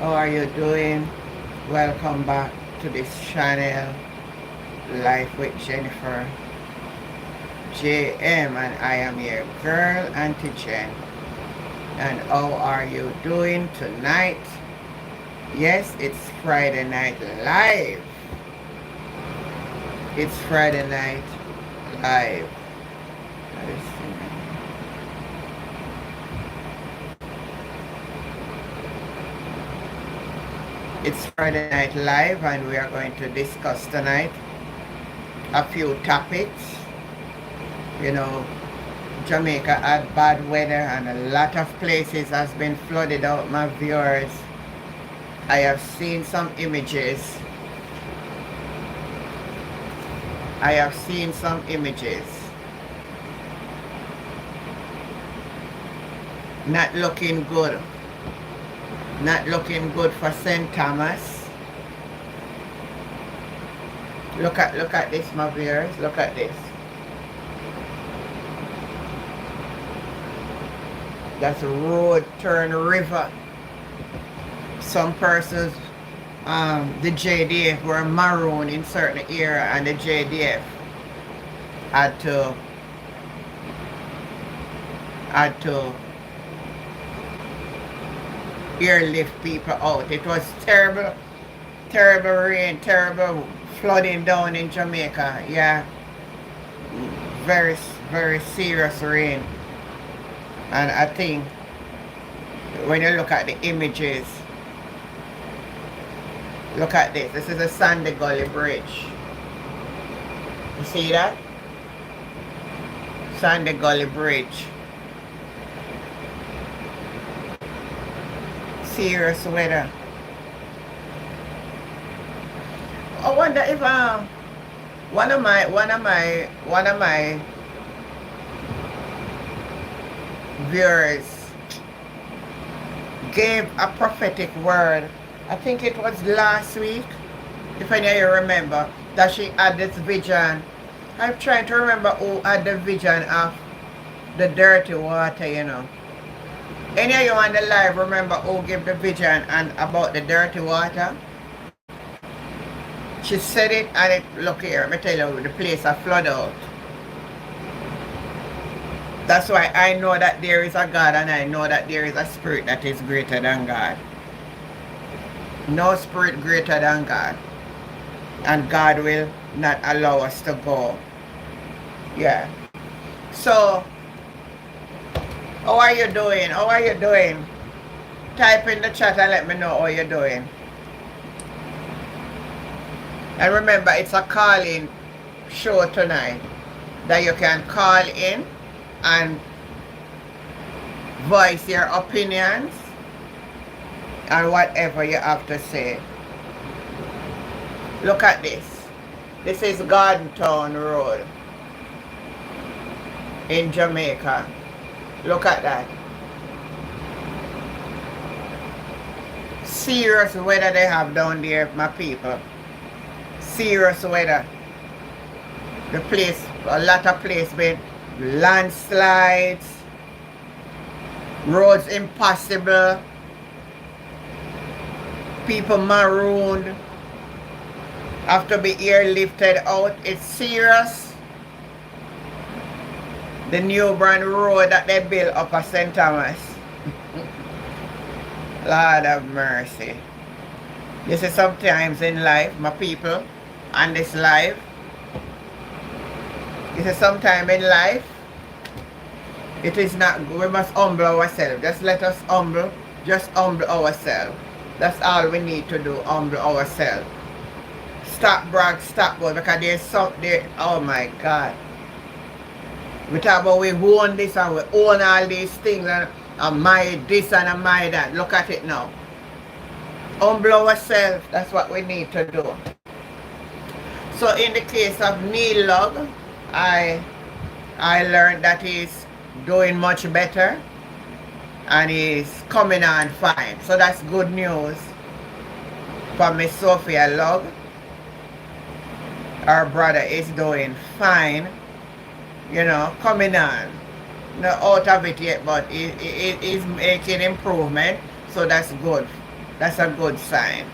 How are you doing? Welcome back to this channel, Life with Jennifer JM, and I am your girl, Auntie Jen. And how are you doing tonight? Yes, it's Friday Night Live. It's Friday Night Live. It's Friday Night Live, and we are going to discuss tonight a few topics. You know, Jamaica had bad weather and a lot of places has been flooded out, my viewers. I have seen some images. Not looking good. Not looking good for St. Thomas. Look at this, my viewers. Look at this. That's a road turn river. Some persons, the JDF were marooned in certain area, and the JDF had to airlift people out. It was terrible rain, terrible flooding down in Jamaica. Yeah, very serious rain. And I think when you look at the images, look at this. This is a Sandy Gully Bridge. You see that? Sandy Gully Bridge. Serious weather. I wonder if one of my viewers gave a prophetic word. I think it was last week, if any of you remember, that she had this vision. I'm trying to remember who had the vision of the dirty water, you know. Any of you on the live remember who gave the vision and about the dirty water? She said it, and it, look here, let me tell you, the place a flood out. That's why I know that there is a God, and I know that there is a spirit that is greater than God. No spirit greater than God. And God will not allow us to go. Yeah. So, how are you doing? How are you doing? Type in the chat and let me know how you're doing. And remember, it's a call-in show tonight that you can call in and voice your opinions and whatever you have to say. Look at this. This is Garden Town Road in Jamaica. Look at that. Serious weather they have down there, my people. Serious weather. The place, a lot of places been landslides, roads impossible, people marooned, have to be airlifted out. It's serious. The new brand road that they built up at St. Thomas. Lord of mercy. This is sometimes in life, my people, on this life. This is sometime in life. It is not good. We must humble ourselves. Just let us humble ourselves. That's all we need to do, humble ourselves. Stop brag, stop boy, because there's something there. Oh my God. We talk about we own this and we own all these things and my this and my that. Look at it now. Humble ourselves. That's what we need to do. So in the case of Neil Lug, I learned that he's doing much better and he's coming on fine. So that's good news for Miss Sophia Lug. Our brother is doing fine, you know, coming on. Not out of it yet, but he's making improvement, so that's good. That's a good sign.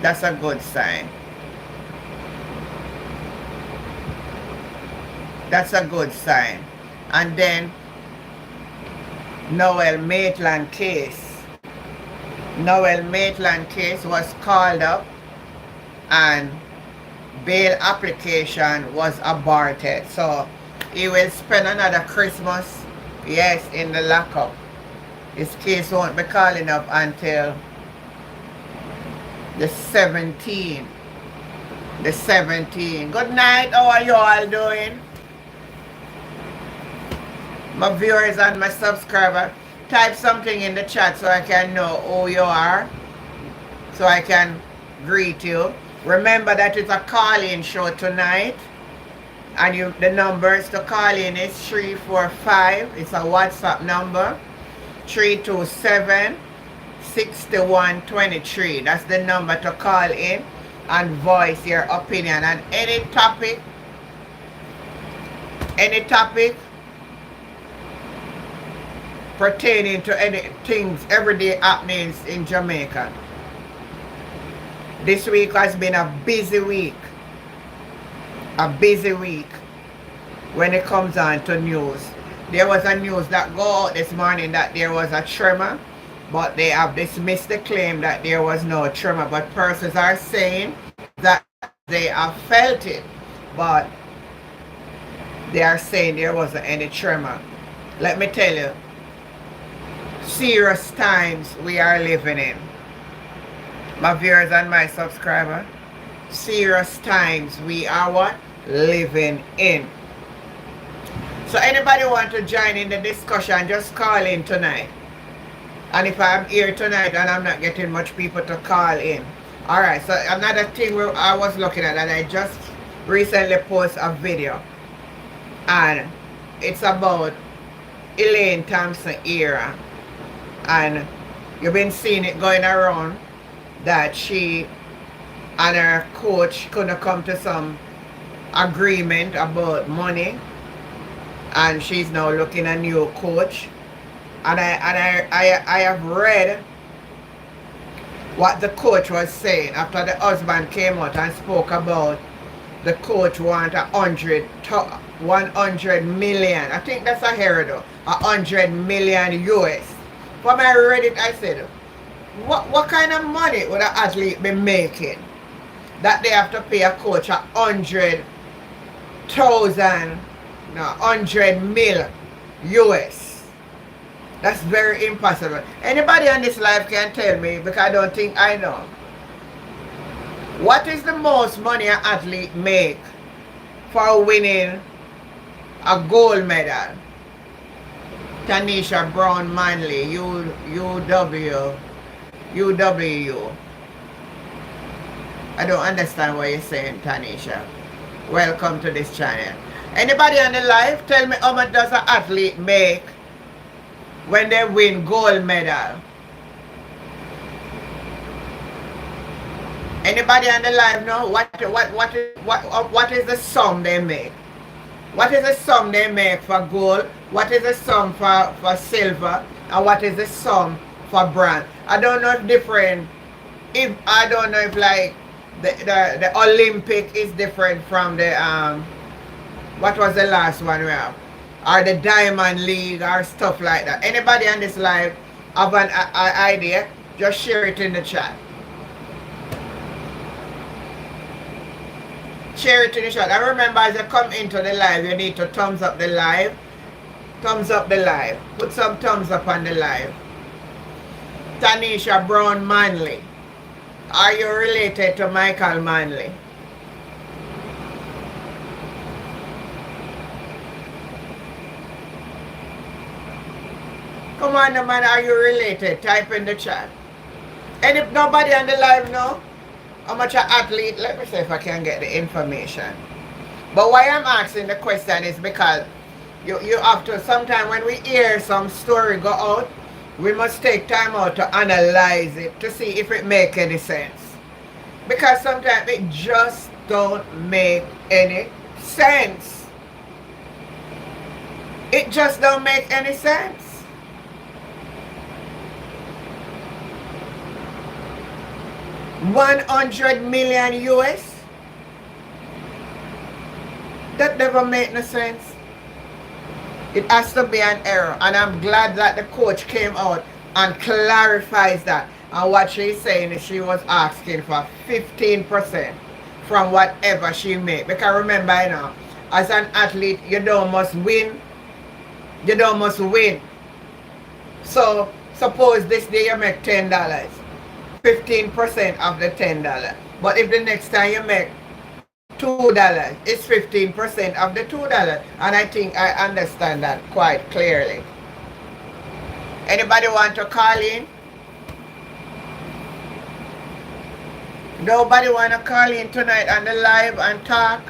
That's a good sign. That's a good sign. And then Noel Maitland case. Noel Maitland case was called up and bail application was aborted. So he will spend another Christmas, yes, in the lockup. His case won't be calling up until the 17th. The 17th. Good night. How are you all doing? My viewers and my subscribers, type something in the chat so I can know who you are, so I can greet you. Remember that it's a call-in show tonight, and the numbers to call in is 345. It's a WhatsApp number, 327-6123. That's the number to call in and voice your opinion on any topic pertaining to any things, everyday happenings in Jamaica. This week has been a busy week. A busy week when it comes on to news. There was a news that go out this morning that there was a tremor, but they have dismissed the claim that there was no tremor. But persons are saying that they have felt it, but they are saying there wasn't any tremor. Let me tell you, serious times we are living in. My viewers and my subscribers, serious times we are what? Living in. So anybody want to join in the discussion, just call in tonight. And if I'm here tonight and I'm not getting much people to call in. Alright, so another thing I was looking at, and I just recently posted a video. And it's about Elaine Thompson era. And you've been seeing it going around that she and her coach couldn't come to some agreement about money, and she's now looking a new coach. And I have read what the coach was saying after the husband came out and spoke about the coach want 100 million. I think that's a hairdo. 100 million US. When I read it, I said, what kind of money would an athlete be making that they have to pay a coach 100 mil US? That's very impossible. Anybody on this live can tell me, because I don't think I know. What is the most money an athlete make for winning a gold medal? Tanisha Brown Manley, UW. I don't understand what you're saying, Tanisha. Welcome to this channel. Anybody on the live, tell me how much does an athlete make when they win gold medal? Anybody on the live know what is the sum they make? What is the sum they make for gold? What is the sum for silver? And what is the sum for bronze? I don't know if different. I don't know if like the Olympic is different from the what was the last one we have? Or the Diamond League or stuff like that. Anybody on this live have an idea? Just share it in the chat. Share it in the chat. And remember, as you come into the live, you need to thumbs up the live. Thumbs up the live. Put some thumbs up on the live. Tanisha Brown Manley. Are you related to Michael Manley? Come on, man, are you related? Type in the chat. And if nobody on the live know how much an athlete, let me see if I can get the information. But why I'm asking the question is because you have to, sometimes when we hear some story go out, we must take time out to analyze it to see if it make any sense. Because sometimes it just don't make any sense. It just don't make any sense. 100 million US? That never made no sense. It has to be an error. And I'm glad that the coach came out and clarifies that. And what she's saying is she was asking for 15% from whatever she made. Because remember, you know, as an athlete, you don't must win. You don't must win. So suppose this day you make $10. 15% of the $10. But if the next time you make $2, it's 15% of the $2. And I think I understand that quite clearly. Anybody want to call in? Nobody want to call in tonight on the live and talk?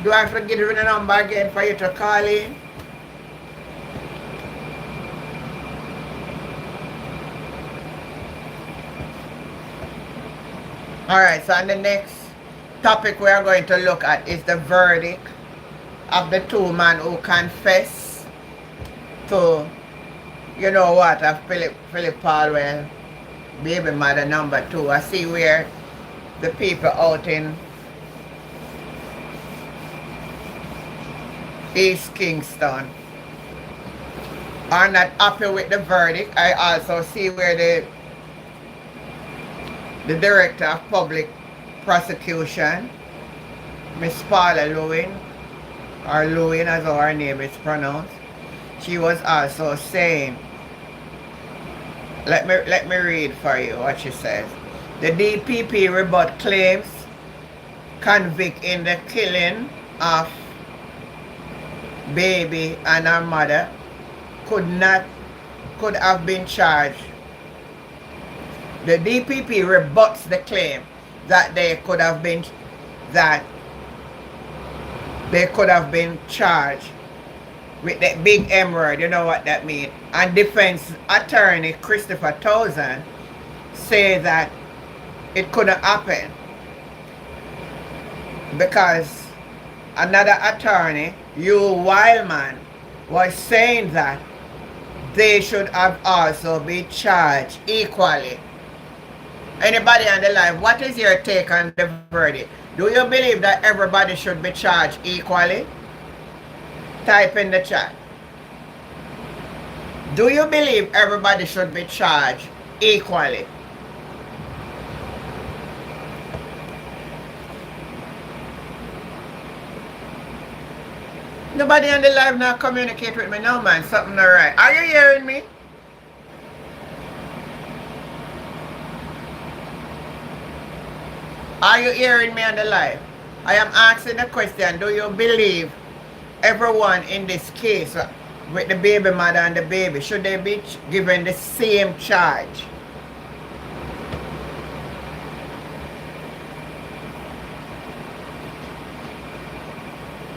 Do I have to give you the number again for you to call in? Alright, so on the next topic we are going to look at is the verdict of the two men who confess to, you know what, of Philip Palwell, baby mother number 2. I see where the people out in East Kingston are not happy with the verdict. I also see where the Director of Public Prosecution, Miss Paula Lewin, or Lewin as her name is pronounced, she was also saying, let me read for you what she says. The DPP rebut claims convict in the killing of baby and her mother could have been charged. The DPP rebuts the claim that they could have been charged with the big M word. You know what that means. And defense attorney Christopher Townsend say that it couldn't happen because another attorney, Hugh Wildman, was saying that they should have also been charged equally. Anybody on the live, what is your take on the verdict? Do you believe that everybody should be charged equally? Type in the chat. Do you believe everybody should be charged equally? Nobody on the live now communicate with me now, man. Something not right. Are you hearing me? Are you hearing me on the live? I am asking the question, do you believe everyone in this case with the baby mother and the baby, should they be given the same charge?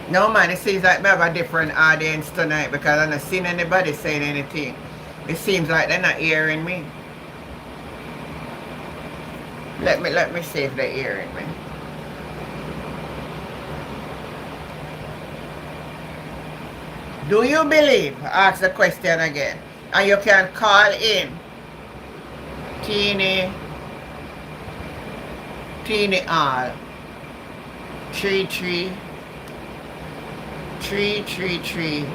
No man, it seems like we have a different audience tonight because I'm not seeing anybody saying anything. It seems like they're not hearing me. Let me see if they're hearing me. Do you believe? Ask the question again. And you can call in. Teeny all. 333.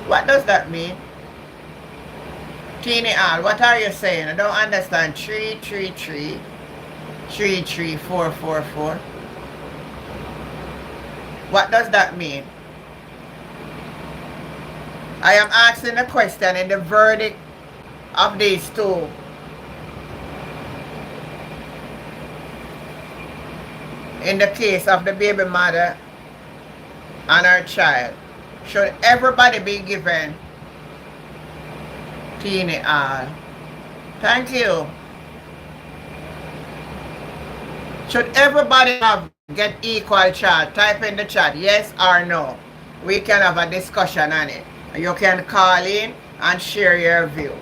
What does that mean? Teeny all, what are you saying? I don't understand. 333. 33444. What does that mean? I am asking a question in the verdict of these two. In the case of the baby mother and her child, should everybody be given teeny all? Thank you. Should everybody get equal charge? Type in the chat, yes or no. We can have a discussion on it. You can call in and share your view.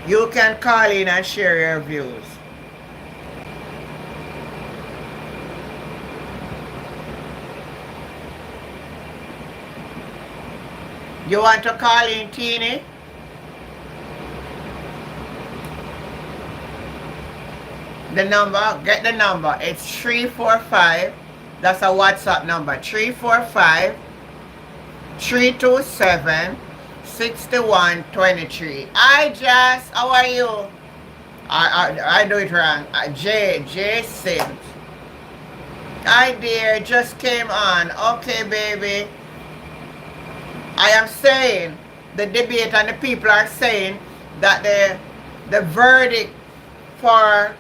You can call in and share your views. You want to call in, Teeny? The number, get the number. It's 345. That's a WhatsApp number. 345 327 6123. Hi, Jazz. How are you? I do it wrong. J Sims. Hi, dear. Just came on. Okay, baby. I am saying the debate and the people are saying that the verdict for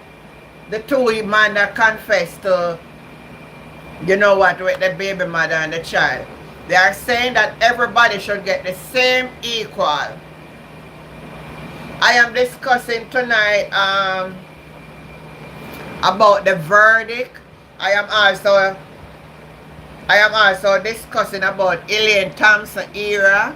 the two man that confessed to, you know what, with the baby mother and the child, they are saying that everybody should get the same equal. I am discussing tonight about the verdict. I am also discussing about Elaine Thompson era,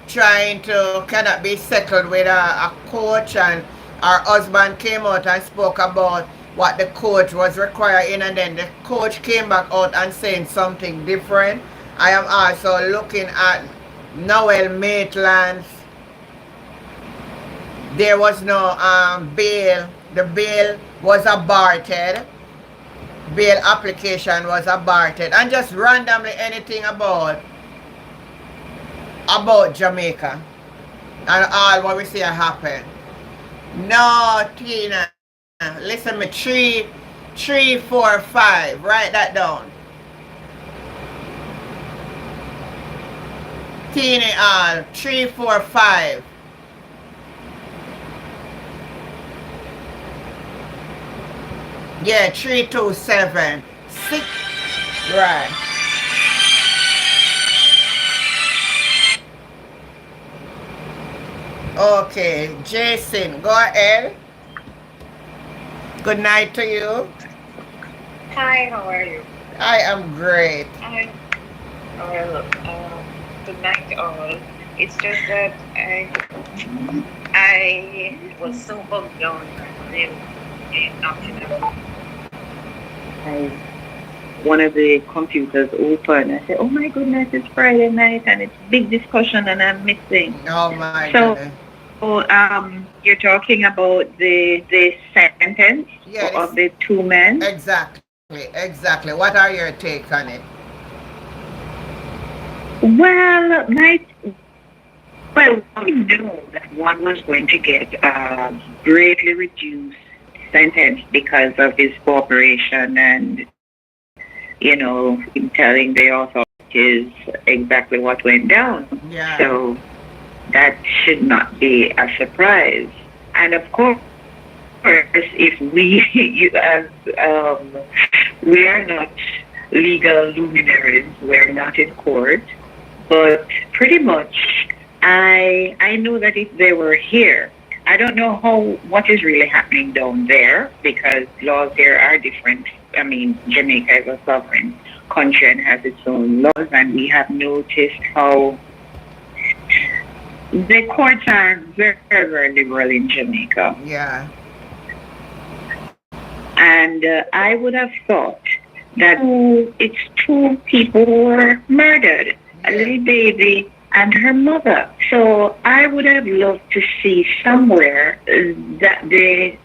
trying to cannot be settled with a coach, and her husband came out and spoke about what the coach was requiring, and then the coach came back out and saying something different. I am also looking at Noel Maitland's. There was no bail. The bail was aborted. Bail application was aborted. And just randomly anything about Jamaica and all what we see happen. No, Tina. Listen me, 3, 4, 5. Write that down. Tina, all 3, 4, 5. Yeah, 3, 2, 7, 6. Right. Okay, Jason, go ahead. Good night to you. Hi, how are you? I am great. Well, good night all. It's just that I was so bugged down and nothing else. One of the computers open. I said, "Oh my goodness, it's Friday night and it's big discussion and I'm missing." Oh my goodness. So, you're talking about the sentence of the two men? Exactly. What are your take on it? Well, we knew that one was going to get a greatly reduced sentence because of his cooperation and, you know, in telling the authorities exactly what went down. Yeah. So that should not be a surprise. And of course, if we, we are not legal luminaries, we're not in court, but pretty much I know that if they were here, I don't know what is really happening down there, because laws here are different. I mean, Jamaica is a sovereign country and has its own laws, and we have noticed how the courts are very, very liberal in Jamaica. Yeah. And I would have thought that it's two people who were murdered, a little baby and her mother. So I would have loved to see somewhere that they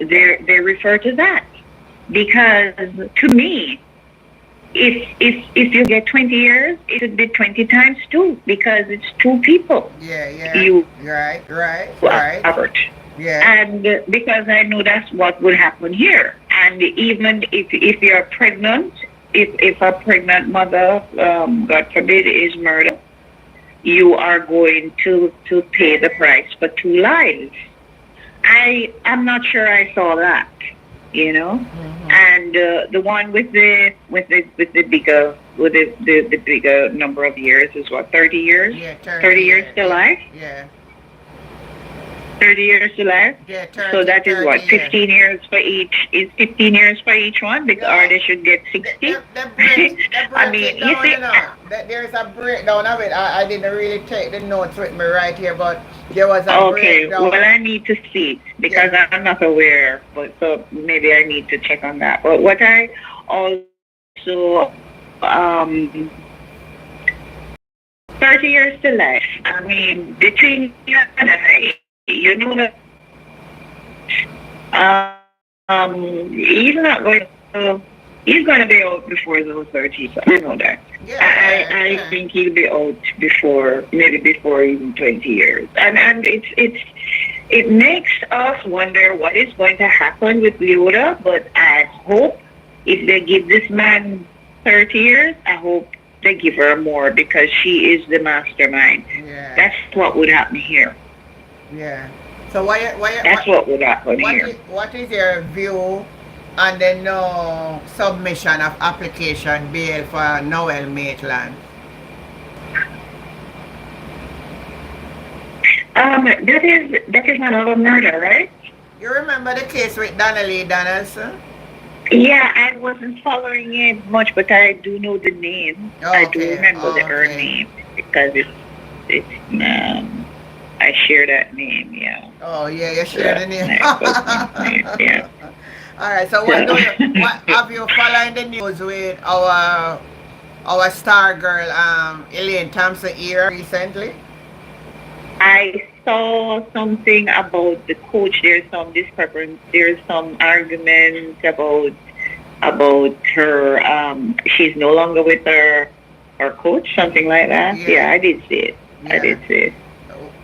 refer to that, because to me, if you get 20 years, it would be 20 times 2, because it's 2 people. Yeah. You right. Robert. Yeah. And because I know that's what would happen here. And even if you're pregnant, if a pregnant mother, God forbid, is murdered, you are going to pay the price for 2 lives. I'm not sure I saw that, you know. Mm-hmm. And the one with the bigger number of years is what, 30 years? Yeah, 30 years to life? Yeah. 30 years to life? Yeah, 30, so that is what, 15 years for each? Is 15 years for each one? Or they should get 60? I mean, you see, there's a breakdown of it. I didn't really take the notes with me right here, but there was a breakdown. Well, I need to see it, because I'm not aware, but so maybe I need to check on that. But what I 30 years to life. I mean, between you and I, you know that he's not going to, he's going to be out before those 30. So I know that. Yeah, I think he'll be out before, maybe before even 20 years. And it makes us wonder what is going to happen with Leota, but I hope if they give this man 30 years, I hope they give her more because she is the mastermind. Yeah. That's what would happen here. Yeah. So That's what would happen here. What is your view on the no submission of application bail for Noel Maitland? That is another murder, right? You remember the case with Donnelly Donaldson? Yeah, I wasn't following it much, but I do know the name. Oh, I do okay. remember her name because it's I share that name. Yeah. Oh yeah, you share the name. Yeah. All right. So what have you following the news with our star girl Elaine Thompson here recently? I saw something about the coach. There's some discrepancy. There's some argument about her. She's no longer with her coach. Something like that. Yeah, I did see it. Yeah. I did see it.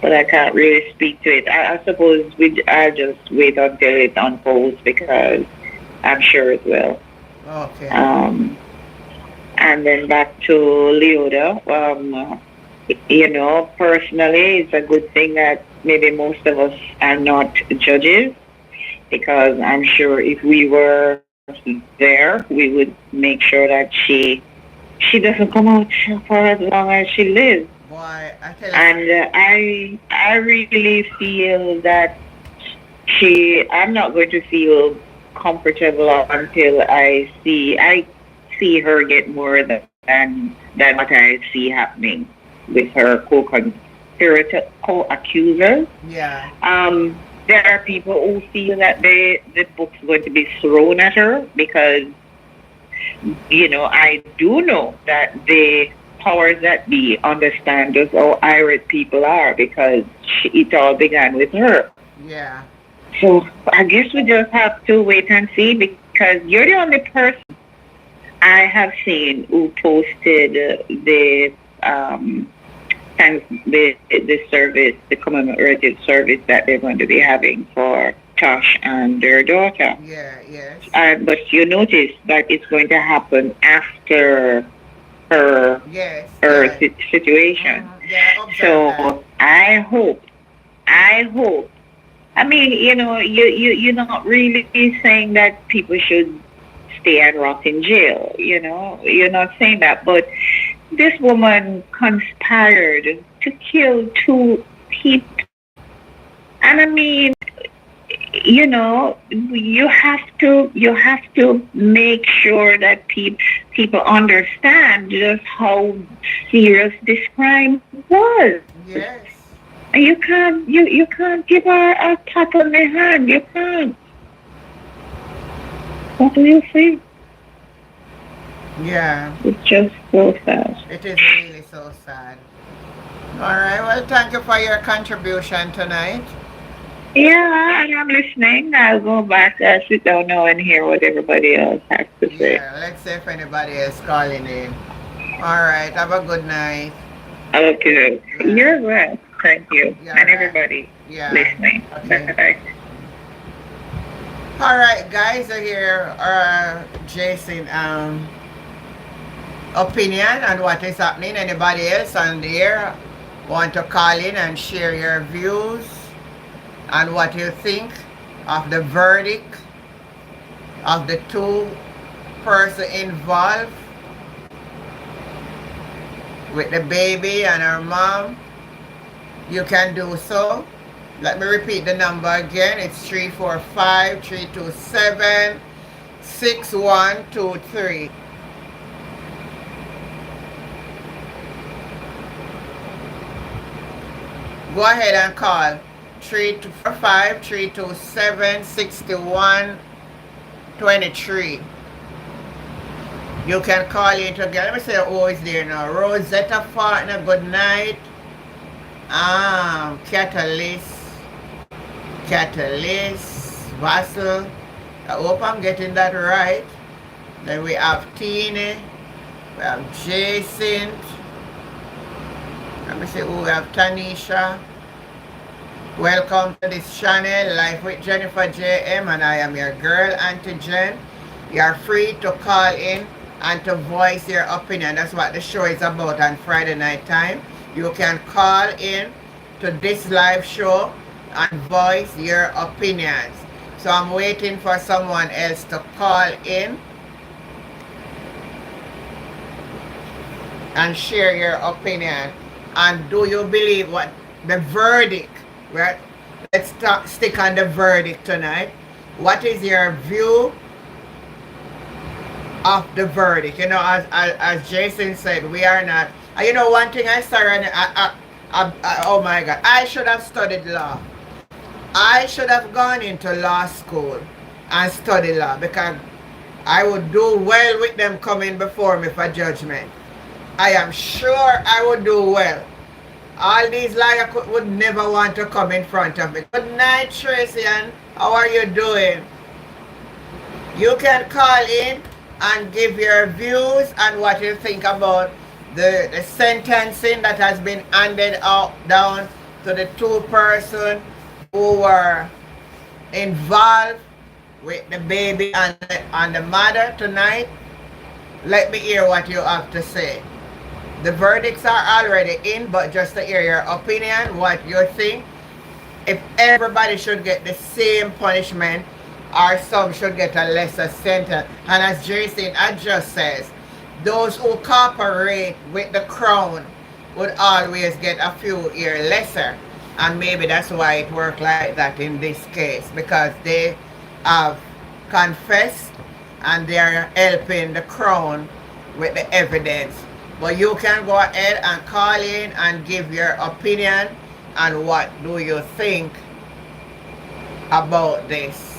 But I can't really speak to it. I suppose I'll just wait until it unfolds because I'm sure it will. Okay. And then back to Leota. You know, personally, it's a good thing that maybe most of us are not judges because I'm sure if we were there, we would make sure that she doesn't come out for as long as she lives. Boy, I tell you. And I really feel that I'm not going to feel comfortable until I see her get more than what I see happening with her co-accusers. Yeah. There are people who feel that the book's going to be thrown at her because, you know, I do know that the powers that be understand just how irate people are because it all began with her. Yeah. So I guess we just have to wait and see because you're the only person I have seen who posted the service, the commemorative service that they're going to be having for Tosh and their daughter. Yeah, yes. But you notice that it's going to happen after her situation. Yeah, so I hope. I mean, you know, you're not really saying that people should stay and rot in jail. You know, you're not saying that, but this woman conspired to kill 2 people. And I mean, you know, you have to make sure that people understand just how serious this crime was. Yes. You can't give her a tap on the hand. You can't. What do you think? Yeah. It's just so sad. It is really so sad. All right. Well, thank you for your contribution tonight. Yeah, and I'm listening. I'll go back, sit down now and hear what everybody else has to say. Yeah, let's see if anybody is calling in. All right. Have a good night. Okay. Yeah. You're well. Thank you. Yeah, and everybody listening. Okay. Bye. All right, guys. So here Jason opinion on what is happening. Anybody else on the air want to call in and share your views on what you think of the verdict of the 2 persons involved with the baby and her mom? You can do so. Let me repeat the number again. It's 345-327-6123. Go ahead and call 345-327-6123. You can call in together. Let me say who is there now. Rosetta Partner, good night. Catalyst, Vassal. I hope I'm getting that right. Then we have Tina. We have Jason. Let me see who we have. Tanisha. Welcome to this channel, Life with Jennifer JM, and I am your girl, Auntie Jen. You are free to call in and to voice your opinion. That's what the show is about on Friday night time. You can call in to this live show and voice your opinions. So I'm waiting for someone else to call in and share your opinion. And do you believe what the verdict? Right? Let's stick on the verdict tonight. What is your view of the verdict? You know, as Jason said, we are not. You know, one thing I started, oh my God, I should have studied law. I should have gone into law school and studied law, because I would do well with them coming before me for judgment. I am sure I would do well. All these lawyers would never want to come in front of me. Good night, Tracy, and how are you doing? You can call in and give your views and what you think about the sentencing that has been handed out down to the two persons who were involved with the baby and the mother tonight. Let me hear what you have to say. The verdicts are already in, but just to hear your opinion, what you think. If everybody should get the same punishment, or some should get a lesser sentence. And as Jason just says, those who cooperate with the crown would always get a few years lesser. And maybe that's why it worked like that in this case, because they have confessed and they are helping the crown with the evidence. But you can go ahead and call in and give your opinion and what do you think about this.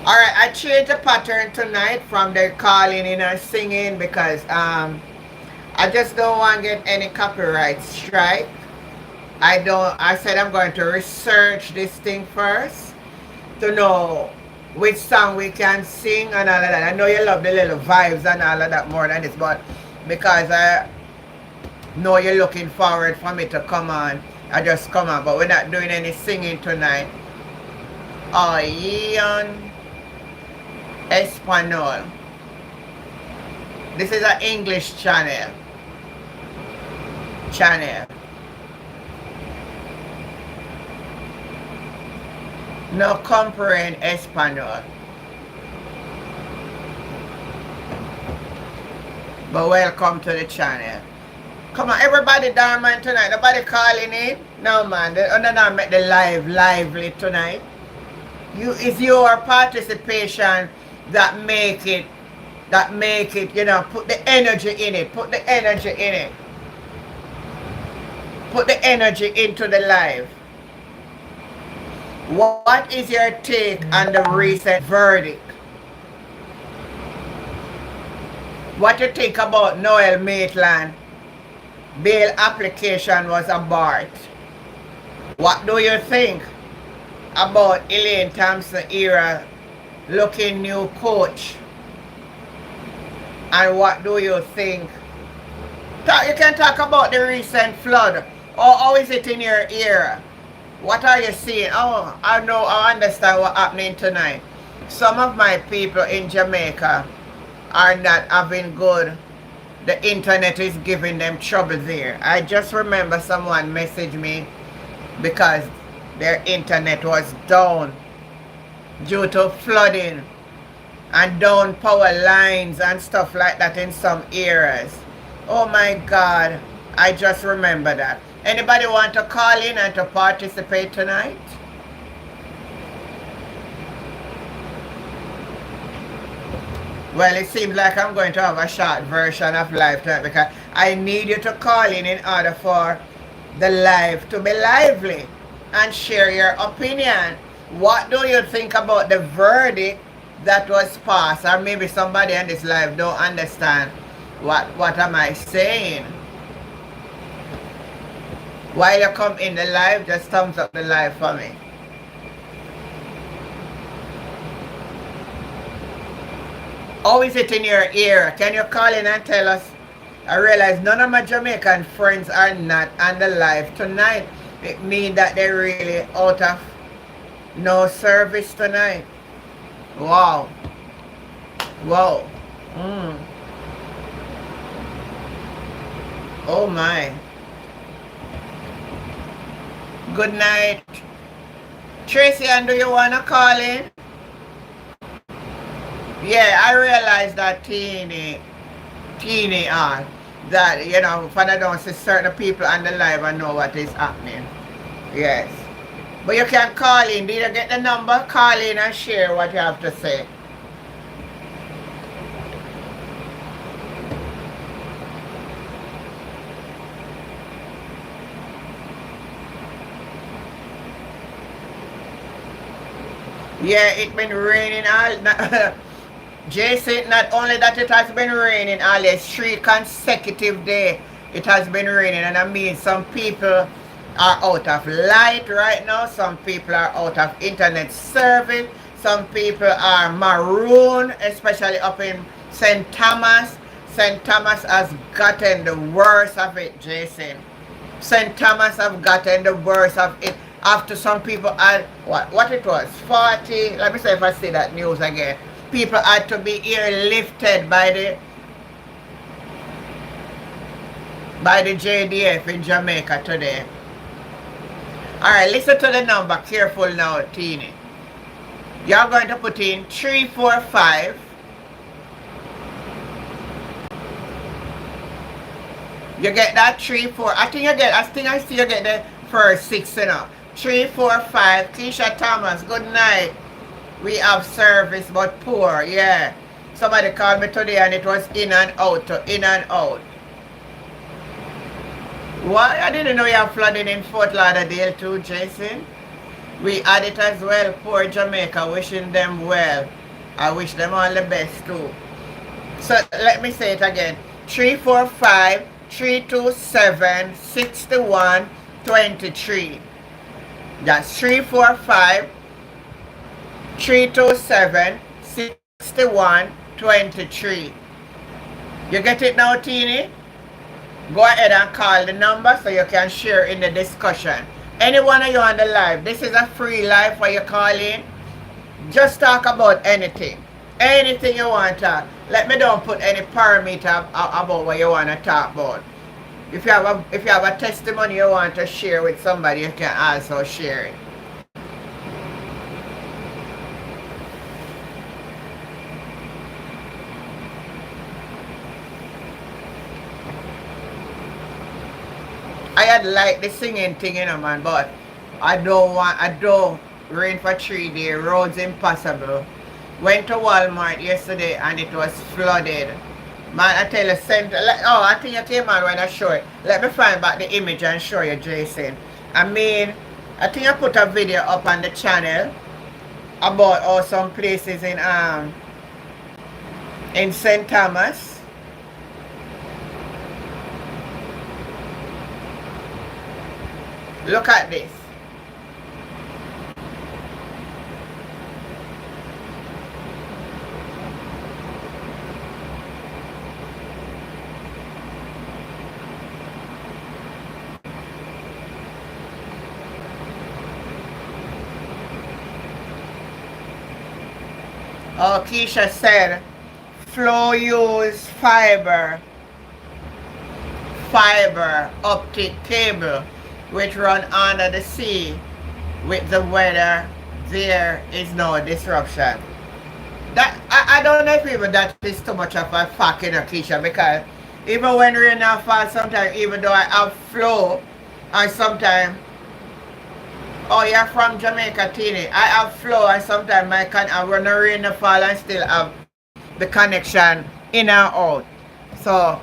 Alright, I changed the pattern tonight from the calling in and singing, because I just don't want to get any copyright strike. I said I'm going to research this thing first to know which song we can sing and all of that. I know you love the little vibes and all of that more than this, but because I know you're looking forward for me to come on, I just come on. But we're not doing any singing tonight. Oh, Ian Espanol. This is an English channel. No comprehend Espanol. But welcome to the channel. Come on, everybody down, man, tonight. Nobody calling in? No, man. They don't make the live lively tonight. It's your participation that make it, you know, put the energy in it. Put the energy in it. Put the energy into the live. What is your take on the recent verdict? What do you think about Noel Maitland? Bail application was aborted. What do you think about Elaine Thompson era looking new coach? And what do you think? You can talk about the recent flood. Or how is it in your era? What are you seeing? Oh, I understand what's happening tonight. Some of my people in Jamaica are not having good. The internet is giving them trouble there. I just remember someone messaged me because their internet was down due to flooding and down power lines and stuff like that in some areas. Oh my God, I just remember that. Anybody want to call in and to participate tonight? Well, it seems like I'm going to have a short version of live tonight, because I need you to call in order for the live to be lively and share your opinion. What do you think about the verdict that was past, or maybe somebody in this life don't understand what am I saying. While you come in the live, just thumbs up the live for me. How is it in your ear? Can you call in and tell us? I realize none of my Jamaican friends are not on the live tonight. It means that they're really out of no service tonight. Wow. Wow. Oh my. Good night. Tracy, and do you want to call in? Yeah, I realize that teeny that, you know, if I don't see certain people on the live and know what is happening. Yes. But you can call in. Did you get the number? Call in and share what you have to say. Yeah, it's been raining all Jason, not only that it has been raining all these 3 consecutive days, it has been raining, and I mean some people are out of light right now, some people are out of internet service, some people are maroon, especially up in St. Thomas. St. Thomas has gotten the worst of it, Jason. St. Thomas have gotten the worst of it. After some people had, what it was, 40, let me see if I see that news again. People had to be airlifted by the JDF in Jamaica today. Alright, listen to the number. Careful now, Teeny. You're going to put in 345. You get that 34. I think I see you get the first 6 now. 345. Keisha Thomas, good night. We have service but poor, yeah. Somebody called me today and it was in and out. What? I didn't know you have flooding in Fort Lauderdale too, Jason. We had it as well. Poor Jamaica, wishing them well. I wish them all the best too. So let me say it again. 345 327 61 23. That's 345 327 61 23. You get it now, Teeny? Go ahead and call the number so you can share in the discussion. Any one of you on the live, this is a free live for you call in. Just talk about anything. Anything you want to. Let me don't put any parameter about what you want to talk about. If you have a testimony you want to share with somebody, you can also share it. I had like the singing thing, you know, man, but I don't rain for 3 days, roads impossible. Went to Walmart yesterday and it was flooded. Man, I tell you, I think you came on when I show it. Let me find back the image and show you, Jason. I mean, I think I put a video up on the channel about how some places in St. Thomas. Look at this. Oh, Keisha said, Flo use fiber optic cable which run under the sea. With the weather, there is no disruption. That I don't know if even that is too much of a fact, you know, Keisha, because even when rain not fall, sometimes even though I have flow, and sometimes, oh, you're from Jamaica, Teeny. I have flow, and sometimes when the rain not fall, I still have the connection in and out. So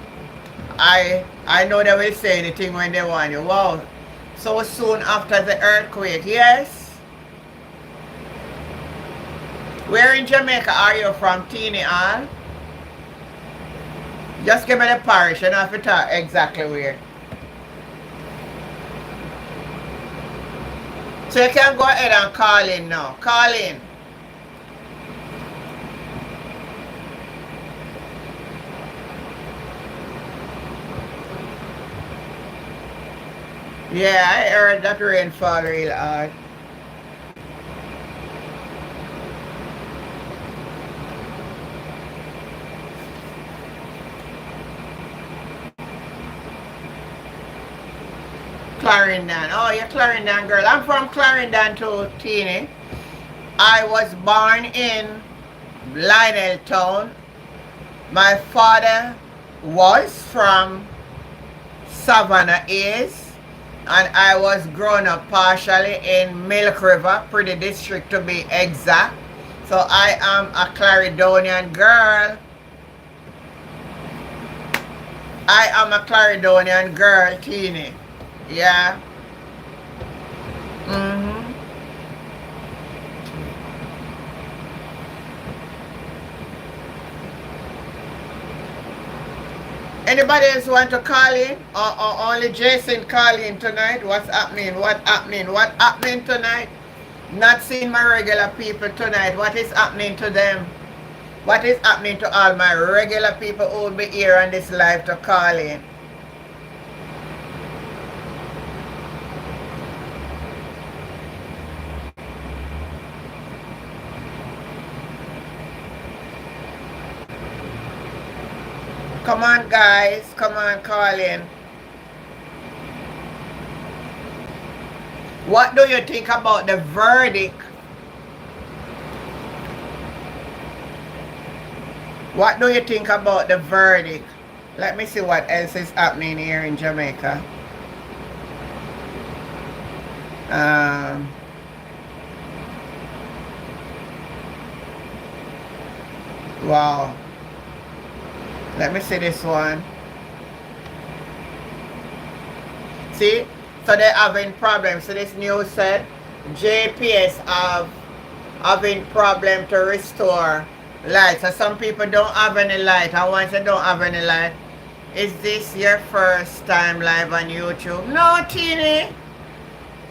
I know they will say anything when they want you. Wow. So soon after the earthquake, yes. Where in Jamaica are you from, Teeny All? Just give me the parish, you don't have to talk exactly where. So you can go ahead and call in now. Call in. Yeah, I heard that rainfall real hard. Clarendon. Oh, you're Clarendon girl. I'm from Clarendon too, Teeny. I was born in Lionel Town. My father was from Savannah East, and I was grown up partially in Milk River, Pretty District to be exact. So I am a Clarendonian girl. I am a Clarendonian girl, Teeny. Yeah. Anybody else want to call in? Or only Jason call in tonight? What's happening? What happening? What happening tonight? Not seeing my regular people tonight. What is happening to them? What is happening to all my regular people who will be here on this live to call in? Come on, guys. Come on, call in. What do you think about the verdict? What do you think about the verdict? Let me see what else is happening here in Jamaica. Wow. Let me see this one. See? So they're having problems. So this news said JPS having problem to restore light. So some people don't have any light. And once they don't have any light, is this your first time live on YouTube? No, Teeny.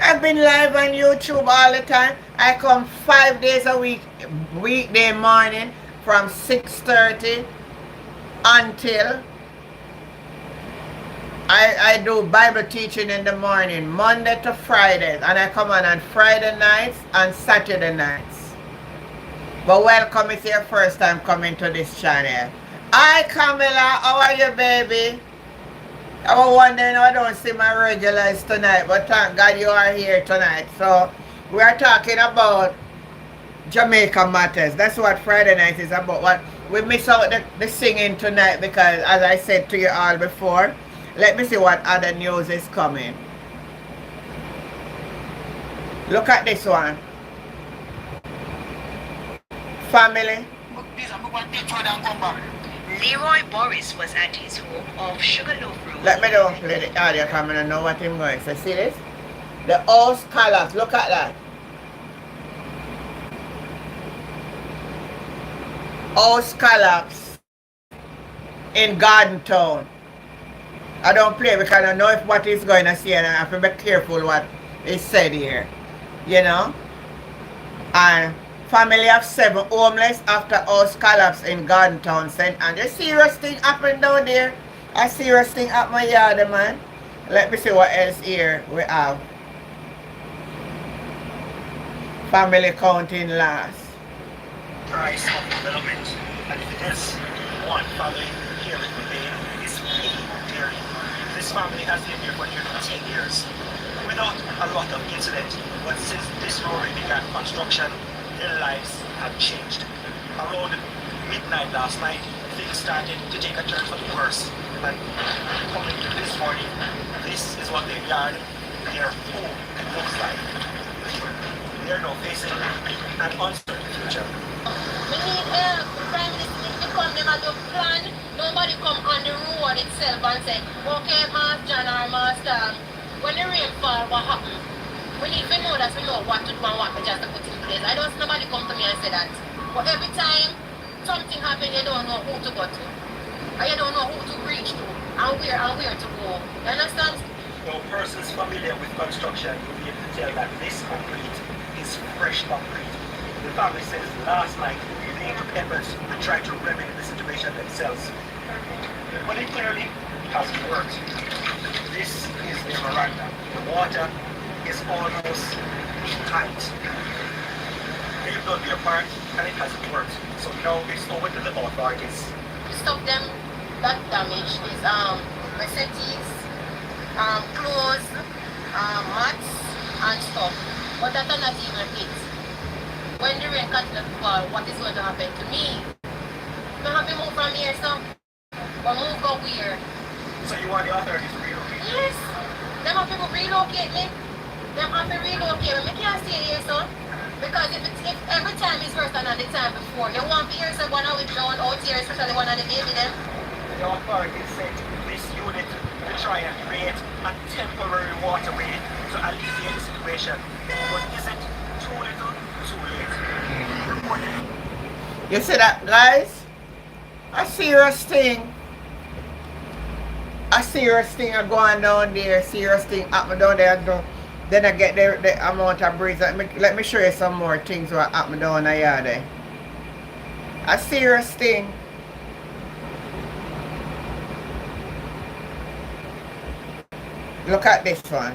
I've been live on YouTube all the time. I come 5 days a week, weekday morning from 6:30 until I do Bible teaching in the morning, Monday to Friday, and I come on Friday nights and Saturday nights. But welcome if it's your first time coming to this channel. Hi Camilla, how are you, baby? I was wondering I don't see my regulars tonight, but thank God you are here tonight. So we are talking about Jamaica matters. That's what Friday night is about. What we miss out the singing tonight because, as I said to you all before, let me see what other news is coming. Look at this one. Family. Leroy Boris was at his home off Sugarloaf Road. Let me know, play the audio camera and know what I'm going. So see this? The house collapse. Look at that. House collapse in Garden Town. I don't play because I don't know if what is going to say, and I have to be careful what is said here. You know? And family of 7 homeless after house collapse in Garden Town, St. Andrews. Serious thing happened down there. A serious thing at my yard, man. Let me see what else here we have. Family counting last. Price of development, and if it is one family here in the Bay, is really dear. This family has been here for nearly 10 years without a lot of incident, but since this road began construction, their lives have changed. Around midnight last night, things started to take a turn for the worse, and coming to this morning, this is what their yard, their home looks like. They're now facing an uncertain future. We need help. The Prime Minister to come them as a plan. Nobody come on the road itself and say, okay, Master John or Master, when the rain fall, what happen? We need to know that we know what to do and what we just to put in place. I don't see nobody come to me and say that. But every time something happens, you don't know who to go to. Or you don't know who to reach to and where to go. You understand? No person's familiar with construction will be able to tell that this concrete is fresh concrete. The family says last night they took efforts to try to remedy the situation themselves. But it clearly hasn't worked. This is the veranda. The water is almost tight. They've done their part and it hasn't worked. So now it's over to the authorities. To stop them, that damage is necessities, clothes, mats and stuff. But that are not even it. When the rain continues to fall, what is going to happen to me? I have to move from here, so but move go where? So you want the authorities to relocate? Yes. Them have to relocate me. Them have to relocate me. I can't stay here, so. Because if every time is worse than the time before, you want to hear someone out down out here, especially one of the baby them. The authorities said this unit to try and create a temporary waterway to alleviate the situation. But is it too little, too late? Reported. You see that, guys? A serious thing. A serious thing are going down there. Serious thing happen down there. Then I get the amount of breeze. Let me show you some more things what happen down there. There. A serious thing. Look at this one.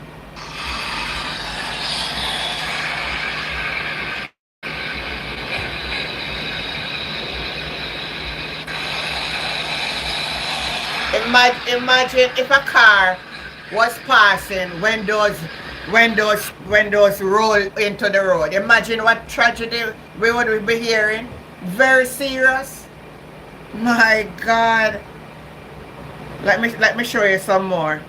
Imagine if a car was passing when those roll into the road. Imagine what tragedy we would be hearing. Very serious. My God. Let me show you some more.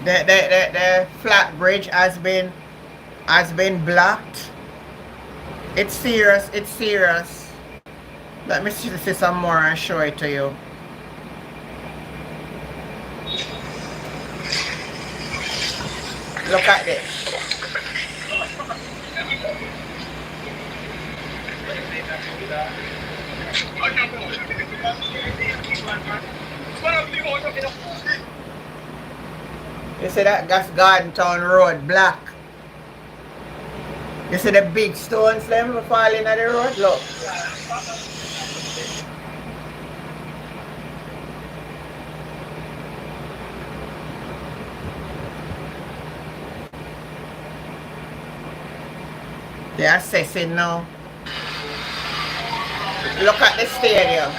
The flat bridge has been blocked. It's serious, it's serious. Let me see some more and show it to you. Look at this. You see that's Garden Town Road black. You see the big stones them falling on the road? Look. They're assessing now. Look at the stadium.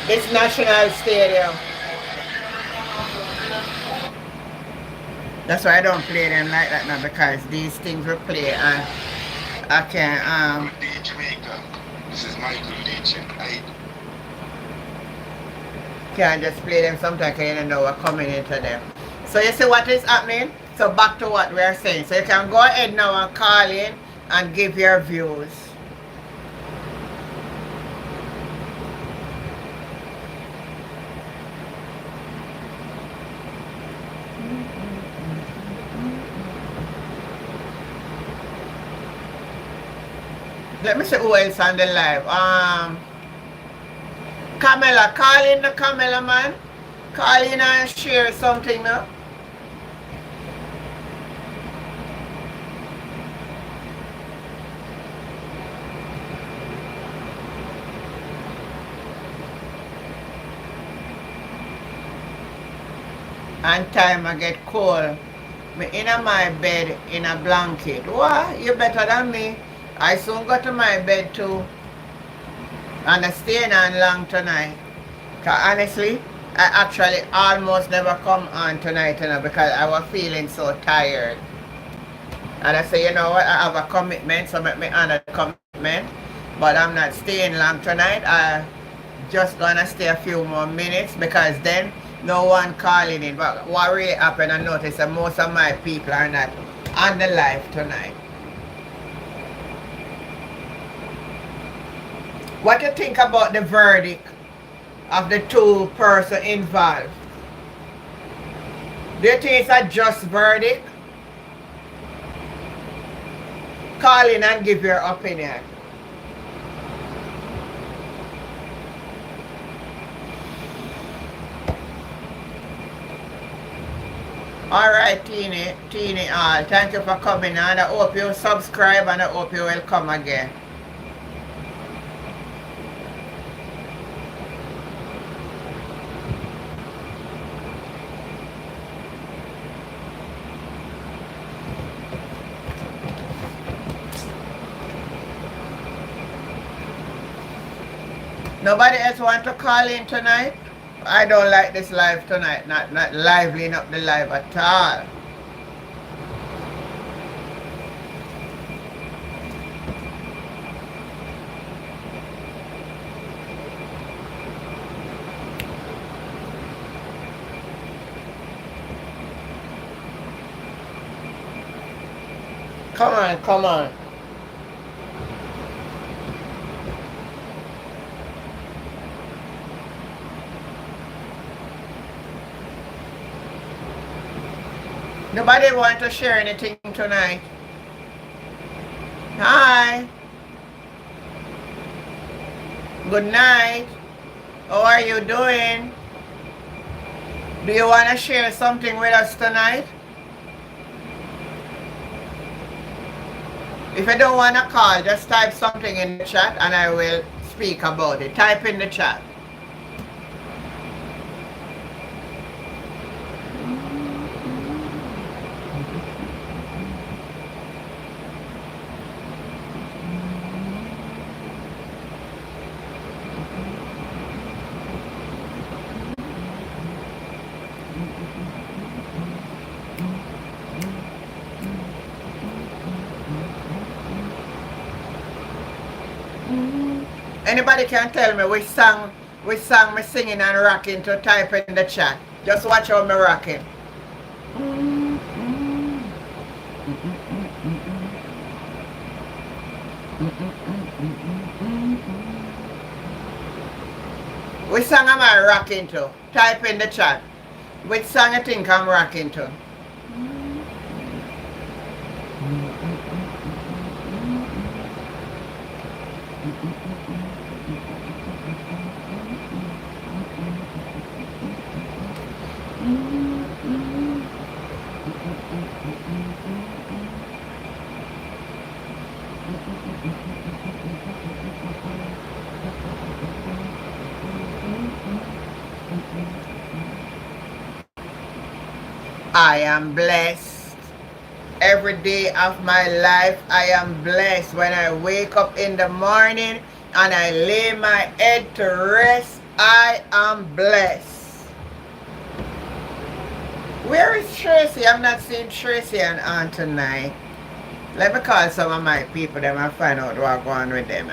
This national stadium. That's why I don't play them like that now, because these things will play and I can Jamaica. This is Michael Leach. can't just play them sometimes because you don't know what's coming into them. So you see what is happening? So back to what we are saying. So you can go ahead now and call in and give your views. Let me see who else on the live. Camilla, call in the Camilla, man. Call in and share something now. And time I get cold. Me in my bed in a blanket. What? You better than me. I soon go to my bed too. And I staying on long tonight. Cause honestly, I actually almost never come on tonight, you know, because I was feeling so tired. And I say, you know what, I have a commitment, so make me honor the commitment. But I'm not staying long tonight. I just gonna stay a few more minutes, because then No one calling in. But what really happened, I noticed that most of my people are not on the live tonight. What do you think about the verdict of the two persons involved? Do you think it's a just verdict? Call in and give your opinion. Alright, Teeny all. Thank you for coming on. I hope you subscribe and I hope you will come again. Nobody else want to call in tonight? I don't like this live tonight. Not liveling up the live at all. Come on, come on. Nobody want to share anything tonight? Hi. Good night. How are you doing? Do you want to share something with us tonight? If you don't want to call, just type something in the chat and I will speak about it. Type in the chat. Anybody can tell me which song me singing and rocking to type in the chat. Just watch how me rocking. Which song am I rocking to? Type in the chat. Which song you think I'm rocking to? I am blessed. Every day of my life, I am blessed. When I wake up in the morning and I lay my head to rest, I am blessed. Where is Tracy? I'm not seeing Tracy and Aunt tonight. Let me call some of my people them and find out what's going on with them.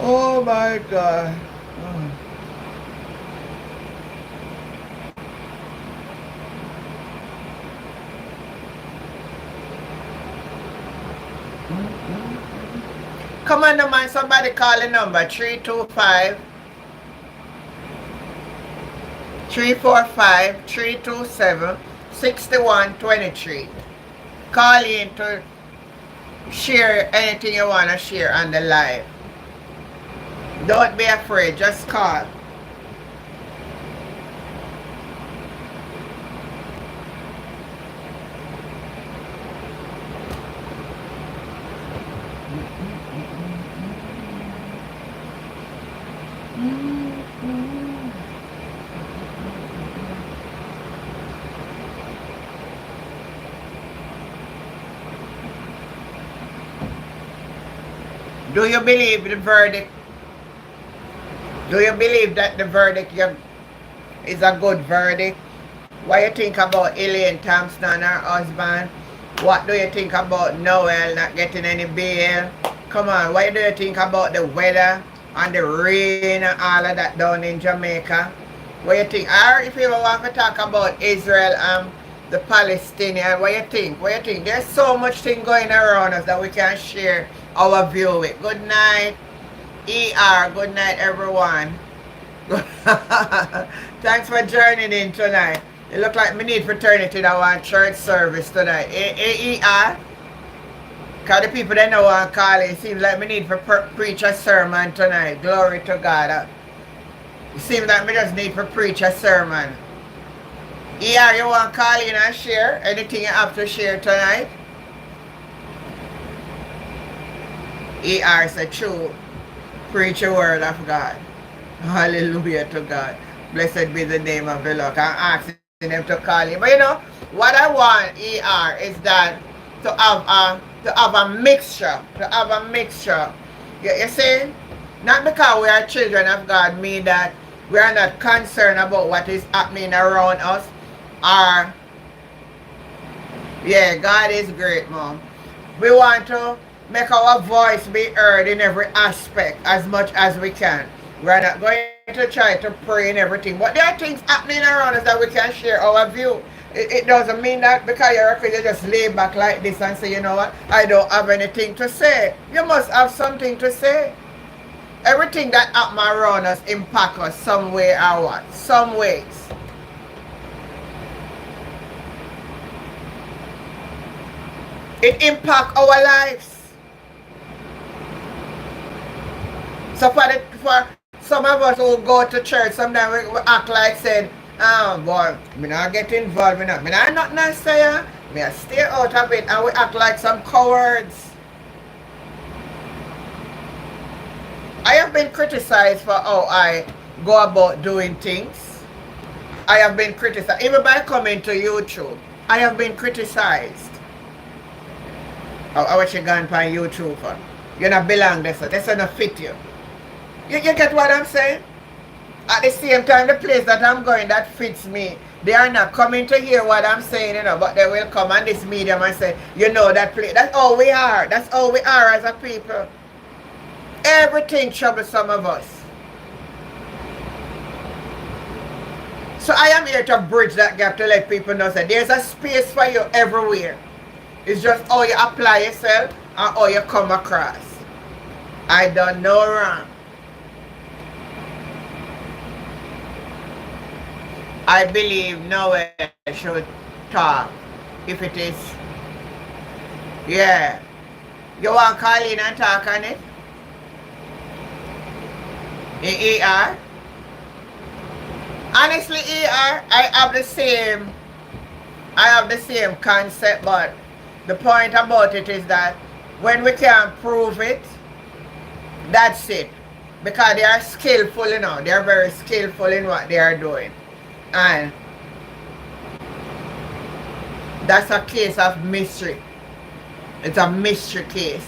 Oh my God. Oh. Come on, no man, somebody call the number 325 345 327 6123. Call in to share anything you want to share on the live. Don't be afraid, just call. Do you believe the verdict? Do you believe that the verdict is a good verdict? What you think about Elaine Thompson and her husband What do you think about Noel not getting any bail? Come on, what do you think about the weather and the rain and all of that down in Jamaica? What do you think? Or if you want to talk about Israel and the Palestinian, what do you think? What do you think? There's so much thing going around us that we can share our view with. Good night, ER. Good night, everyone. Thanks for joining in tonight. It look like me need fraternity that want church service tonight. ER. Because the people that know want call it seems like me need for preach a sermon tonight. Glory to God. It seems like me just need for preach a sermon. ER, you want to call in and share? Anything you have to share tonight? ER said true. Preach a word of God. Hallelujah to God. Blessed be the name of the Lord. I'm asking them to call in. But you know, what I want, ER, is that to have a mixture. To have a mixture. You see? Not because we are children of God mean that we are not concerned about what is happening around us. Or, yeah, God is great, Mom. We want to make our voice be heard in every aspect as much as we can. We're not going to try to pray in everything, but there are things happening around us that we can share our view. It doesn't mean that because you're a Christian, you just lay back like this and say, you know what, I don't have anything to say. You must have something to say. Everything that happens around us impacts us some way or what? Some ways. It impacts our lives. So for some of us who go to church, sometimes we act like said, oh boy, me not get involved in that. Me not nothing to say. Me I stay out of it, and we act like some cowards. I have been criticized for how I go about doing things. I have been criticized. Even by coming to YouTube, I have been criticized. How what you gone on YouTube for? You not belong there, so that's not fit you. You get what I'm saying? At the same time, the place that I'm going that fits me, they are not coming to hear what I'm saying, you know, but they will come on this medium and say, you know, that place. That's all we are. That's all we are as a people. Everything troubles some of us. So I am here to bridge that gap to let people know that there's a space for you everywhere. It's just how you apply yourself and how you come across. I don't know wrong. I believe Noel should talk if it is. Yeah. You want to call in and talk on it? In ER? Honestly, ER, I have the same concept, but the point about it is that when we can't prove it, that's it. Because they are skillful, you know, they are very skillful in what they are doing. And that's a case of mystery. It's a mystery case.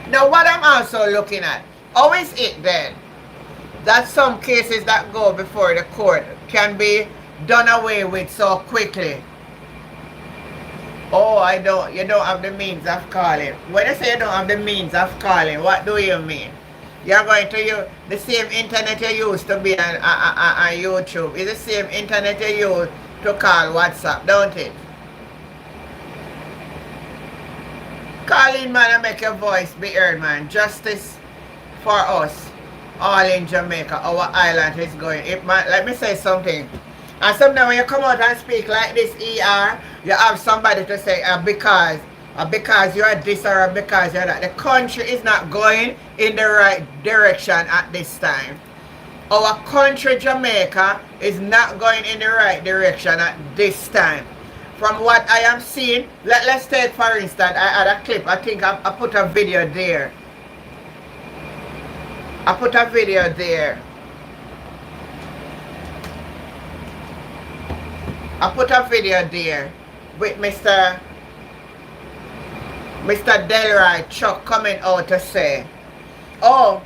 Now what I'm also looking at, how is it then that some cases that go before the court can be done away with so quickly? Oh, you don't have the means of calling. When I say you don't have the means of calling, what do you mean? You're going to use the same internet you used to be on YouTube. It's the same internet you use to call WhatsApp, don't it? Call in, man, and make your voice be heard, man. Justice for us, all in Jamaica. Our island is going. Let me say something. And sometimes when you come out and speak like this, ER, you have somebody to say, because you are this or because you're that. The country is not going in the right direction at this time. Our country, Jamaica, is not going in the right direction at this time. From what I am seeing, let's take for instance, I had a clip, I think I put a video there. I put a video there. I put a video there with Mr. Delroy Chuck coming out to say, oh,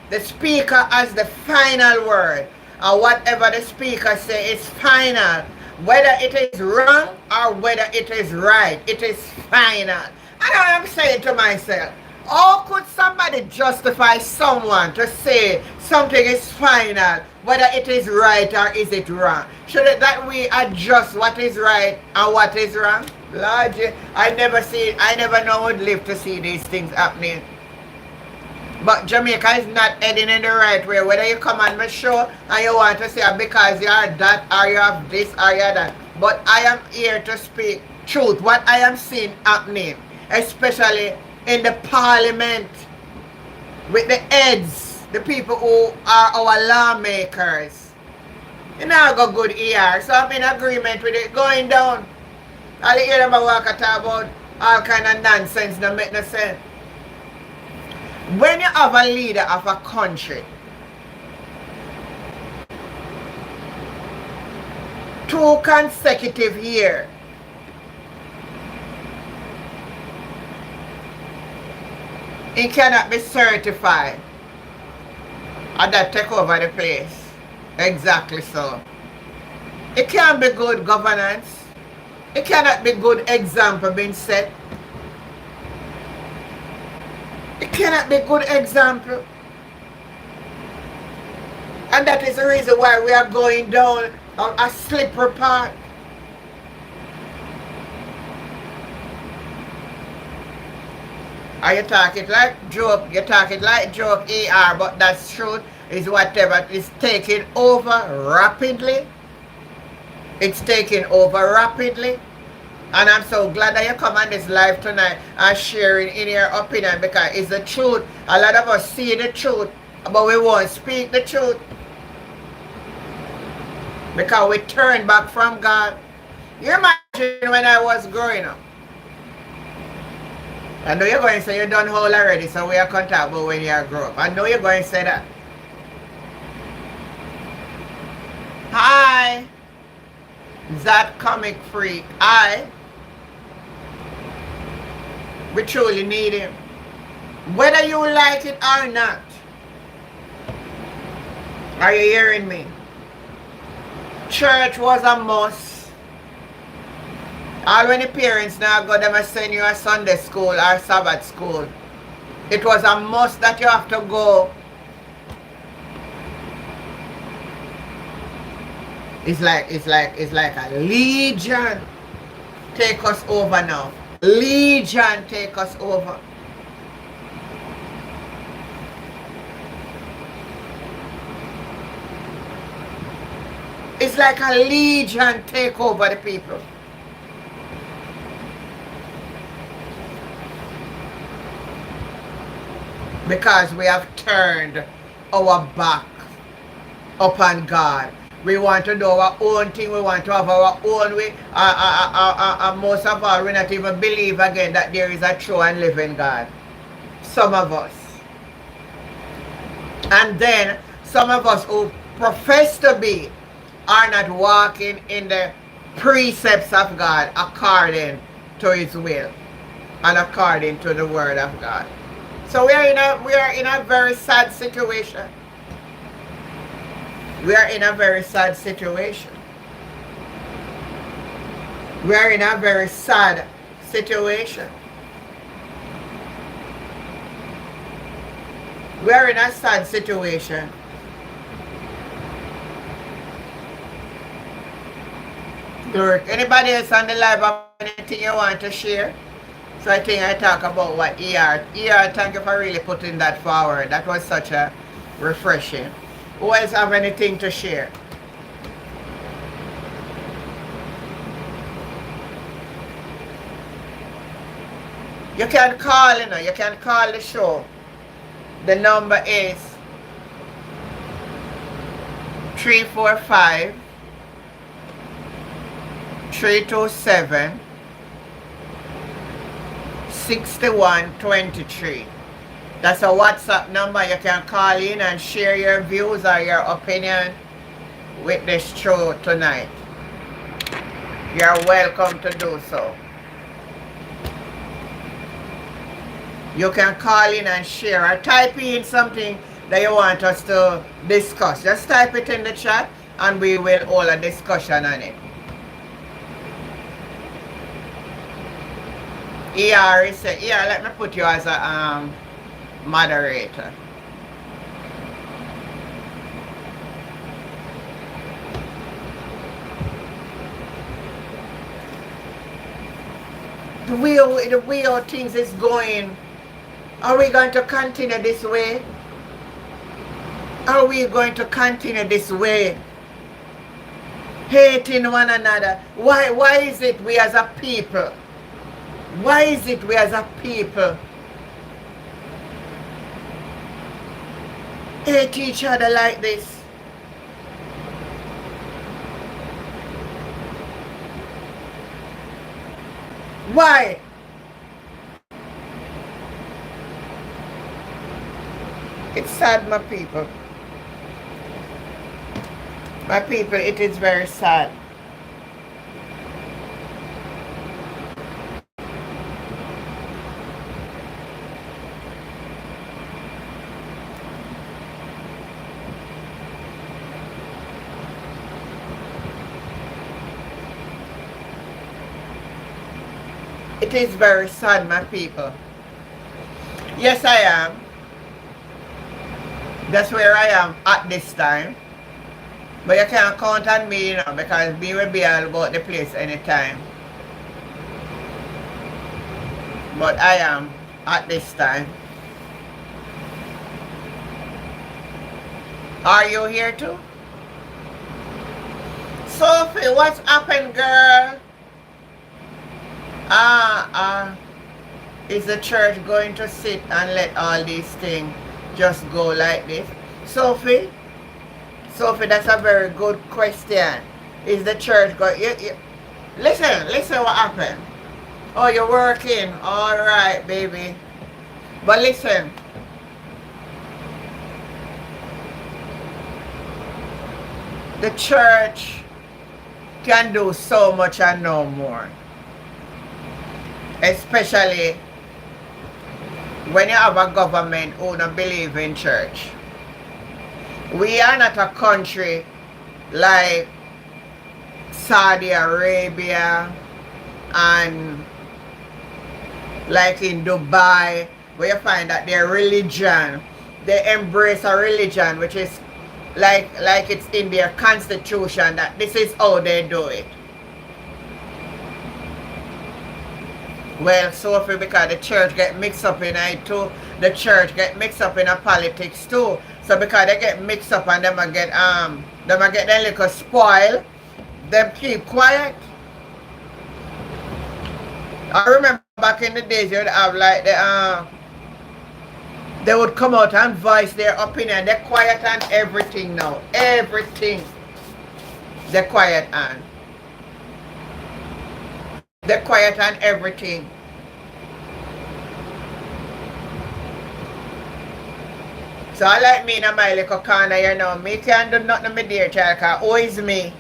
the speaker has the final word, and whatever the speaker say is final. Whether it is wrong or whether it is right, it is final. And I am saying to myself, how could somebody justify someone to say something is final, whether it is right or is it wrong? Should it that we adjust what is right and what is wrong? Lord, I never know would live to see these things happening. But Jamaica is not heading in the right way. Whether you come on my show and you want to say because you are that or you have this or you are that. But I am here to speak truth. What I am seeing happening, especially in the parliament, with the heads, the people who are our lawmakers. You know, go good here. So I'm in agreement with it going down. I'll hear them walk and talk about all kind of nonsense that make no sense. When you have a leader of a country, 2 consecutive years, it cannot be certified, and that take over the place. Exactly so. It can't be good governance. It cannot be good example being set. It cannot be good example. And that is the reason why we are going down a slippery path. Are you talking like joke? You talking like joke ER, but that's truth is whatever is taking over rapidly. It's taking over rapidly. And I'm so glad that you come on this live tonight and sharing in your opinion, because it's the truth. A lot of us see the truth, but we won't speak the truth. Because we turn back from God. You imagine when I was growing up. I know you're going to say you're done whole already, so we are going to talk about when you grow up. I know you're going to say that. Hi. That comic freak. We truly need him. Whether you like it or not. Are you hearing me? Church was a must. All when the parents now go, they must send you a Sunday school or Sabbath school. It was a must that you have to go. It's like a legion take us over now. Legion take us over. It's like a legion take over the people. Because we have turned our back upon God. We want to do our own thing. We want to have our own way. Most of all, we not even believe again that there is a true and living God. Some of us. And then some of us who profess to be are not walking in the precepts of God according to His will and according to the Word of God. So we are in a very sad situation. We are in a very sad situation. We are in a very sad situation. We are in a sad situation. Good. Anybody else on the live have anything you want to share? So I think I talk about what ER. Thank you for really putting that forward. That was such a refreshing. Who else have anything to share? You can call, you can call the show. The number is 345 327 6123. That's a WhatsApp number. You can call in and share your views or your opinion with this show tonight. You're welcome to do so. You can call in and share or type in something that you want us to discuss. Just type it in the chat and we will hold a discussion on it. ER said, yeah, let me put you as a moderator. The way how things is going, are we going to continue this way? Are we going to continue this way? Hating one another. Why is it we as a people? Why is it we as a people hate each other like this? Why? It's sad, my people. My people, it is very sad. It is very sad, my people. Yes, I am. That's where I am at this time. But you can't count on me, you know, because me will be all about the place anytime. But I am at this time. Are you here too? Sophie, what's happened, girl? Is the church going to sit and let all these things just go like this? Sophie, that's a very good question. Is the church going... Listen what happened. Oh, you're working. All right, baby. But listen. The church can do so much and no more. Especially when you have a government who don't believe in church. We are not a country like Saudi Arabia and like in Dubai, where you find that their religion, they embrace a religion which is like it's in their constitution, that this is how they do it. Well, Sophie, because the church get mixed up in it too. The church get mixed up in a politics too. So because they get mixed up and them get their little spoil, them keep quiet. I remember back in the days you'd have like they would come out and voice their opinion. They're quiet on everything now. Everything. They're quiet on. They're quiet on everything. So I like me in my little corner, you know. Me can't do nothing, my dear child, because who is me?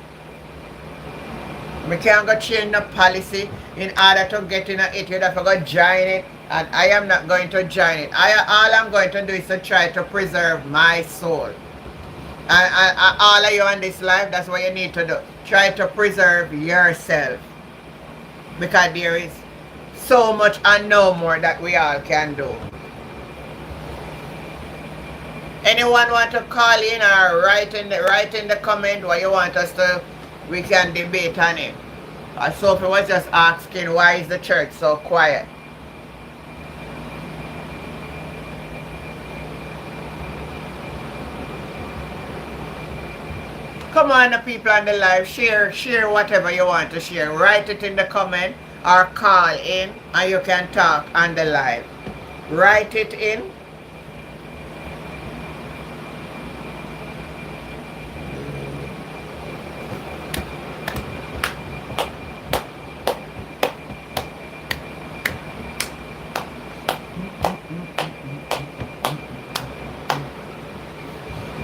Me can't go change the policy in order to get in it. You'd have to go join it. And I am not going to join it. All I'm going to do is to try to preserve my soul. And all of you in this life, that's what you need to do. Try to preserve yourself. Because there is so much and no more that we all can do. Anyone want to call in or write in the comment what you want us to, we can debate on it. Sophie was just asking, why is the church so quiet? Come on, the people on the live, share whatever you want to share. Write it in the comment or call in and you can talk on the live. Write it in.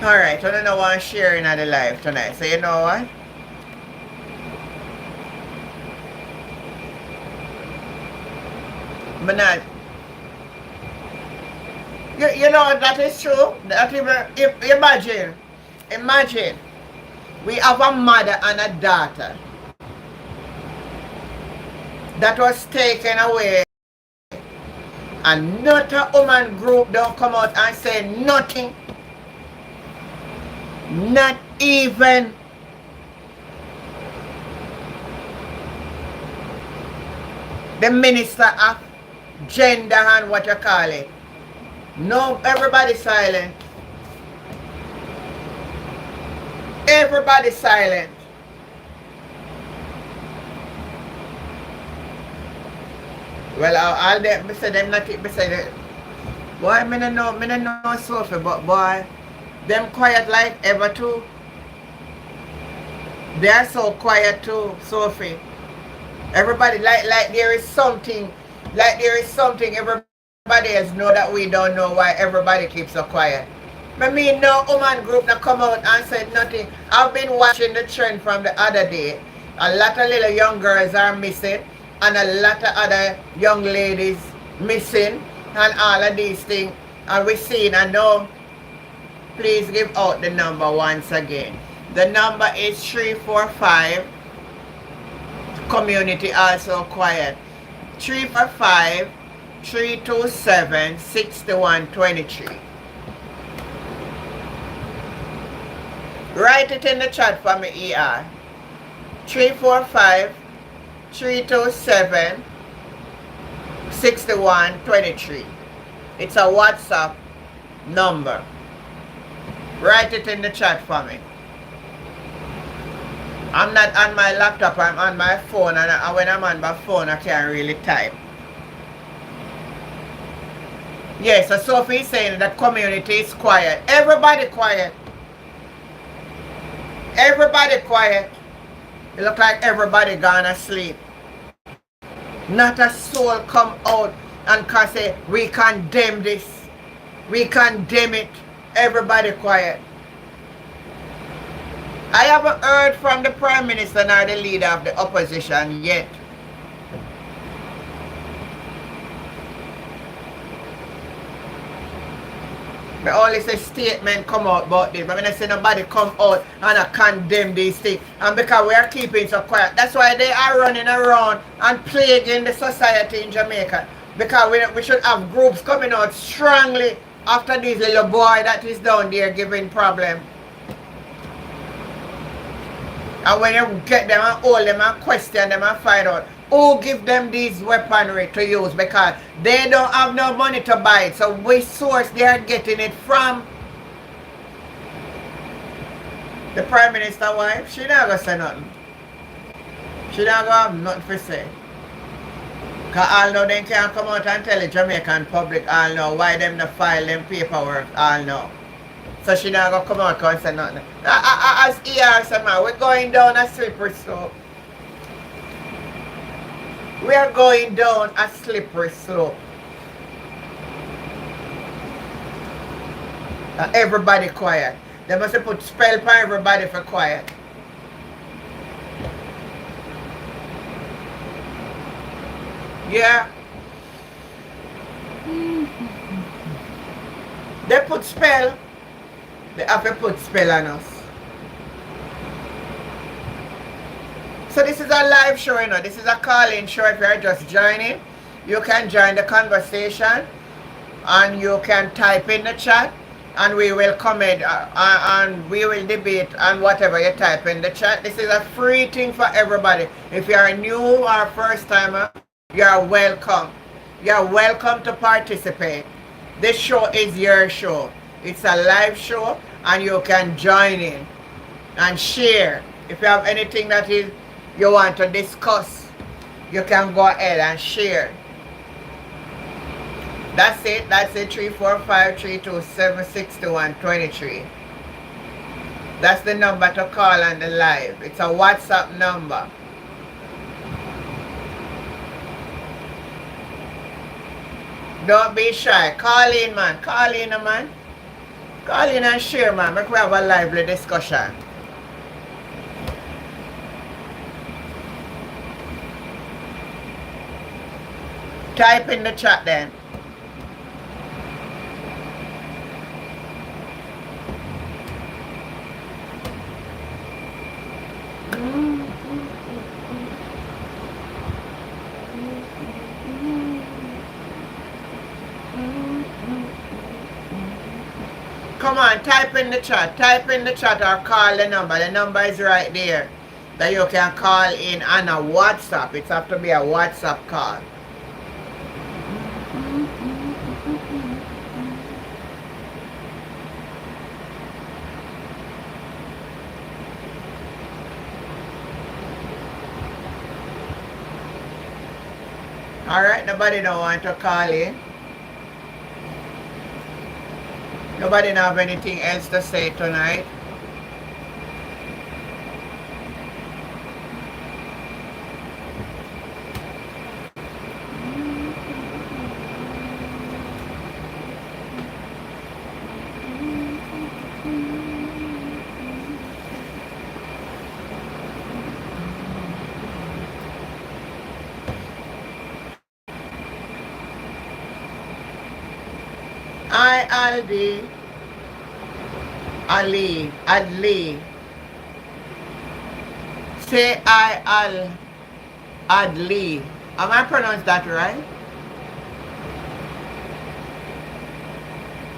Alright, I don't know what I'm sharing at the live tonight. So you know what? But not, you know that is true. That imagine we have a mother and a daughter that was taken away And not a woman group don't come out and say nothing. Not even. The minister of gender and what you call it. No, everybody silent. Everybody silent. Well, all them say them not say that. Boy, me no know Sophie, but boy, them quiet like ever too. They are so quiet too, Sophie. Everybody like there is something, everybody else know that we don't know why everybody keeps so quiet. I mean, no woman group that come out and said nothing. I've been watching the trend from the other day. A lot of little young girls are missing and a lot of other young ladies missing and all of these things. And we seen, and now, please give out the number once again. The number is 345. Community also quiet. 345-327-6123. Write it in the chat for me, ER. 345-327-6123. It's a WhatsApp number. Write it in the chat for me. I'm not on my laptop, I'm on my phone, and when I'm on my phone, I can't really type. Yes, so Sophie is saying that community is quiet. Everybody quiet. Everybody quiet. It look like everybody gone asleep. Not a soul come out and can say, we condemn this. We condemn it. Everybody quiet. I haven't heard from the Prime Minister nor the leader of the opposition yet. But only say statement come out about this. But when I say nobody come out and I condemn these things. And because we are keeping so quiet. That's why they are running around and plaguing the society in Jamaica. Because we should have groups coming out strongly after this little boy that is down there giving problem. And when you get them and hold them and question them and find out who give them these weaponry to use, because they don't have no money to buy it. So which source they are getting it from? The Prime Minister wife, she not gonna say nothing. She not gonna have nothing to say. Because all know they can't come out and tell the Jamaican public all know why them to file them paperwork all know. So she not gonna come out and say nothing. As ER said, man, we're going down a slippery slope. We are going down a slippery slope. Everybody quiet. They must have put spell for everybody for quiet. Yeah. They put spell. They have to put spell on us. So this is a live show, you know. This is a call-in show. If you're just joining, you can join the conversation and you can type in the chat and we will comment and we will debate on whatever you type in the chat. This is a free thing for everybody. If you are new or first timer, you are welcome. You are welcome to participate. This show is your show. It's a live show and you can join in and share. If you have anything that is you want to discuss, you can go ahead and share. That's it. That's it. 345-327-6123. That's the number to call on the live. It's a WhatsApp number. Don't be shy. Call in, man. Call in, man. Call in and share, man. Make we have a lively discussion. Type in the chat then. Come on, type in the chat. Type in the chat or call the number. The number is right there that you can call in on a WhatsApp. It has to be a WhatsApp call. Alright, nobody don't want to call in. Nobody don't have anything else to say tonight. Aldi, Ali, Adli. Say Adli. Am I pronounced that right?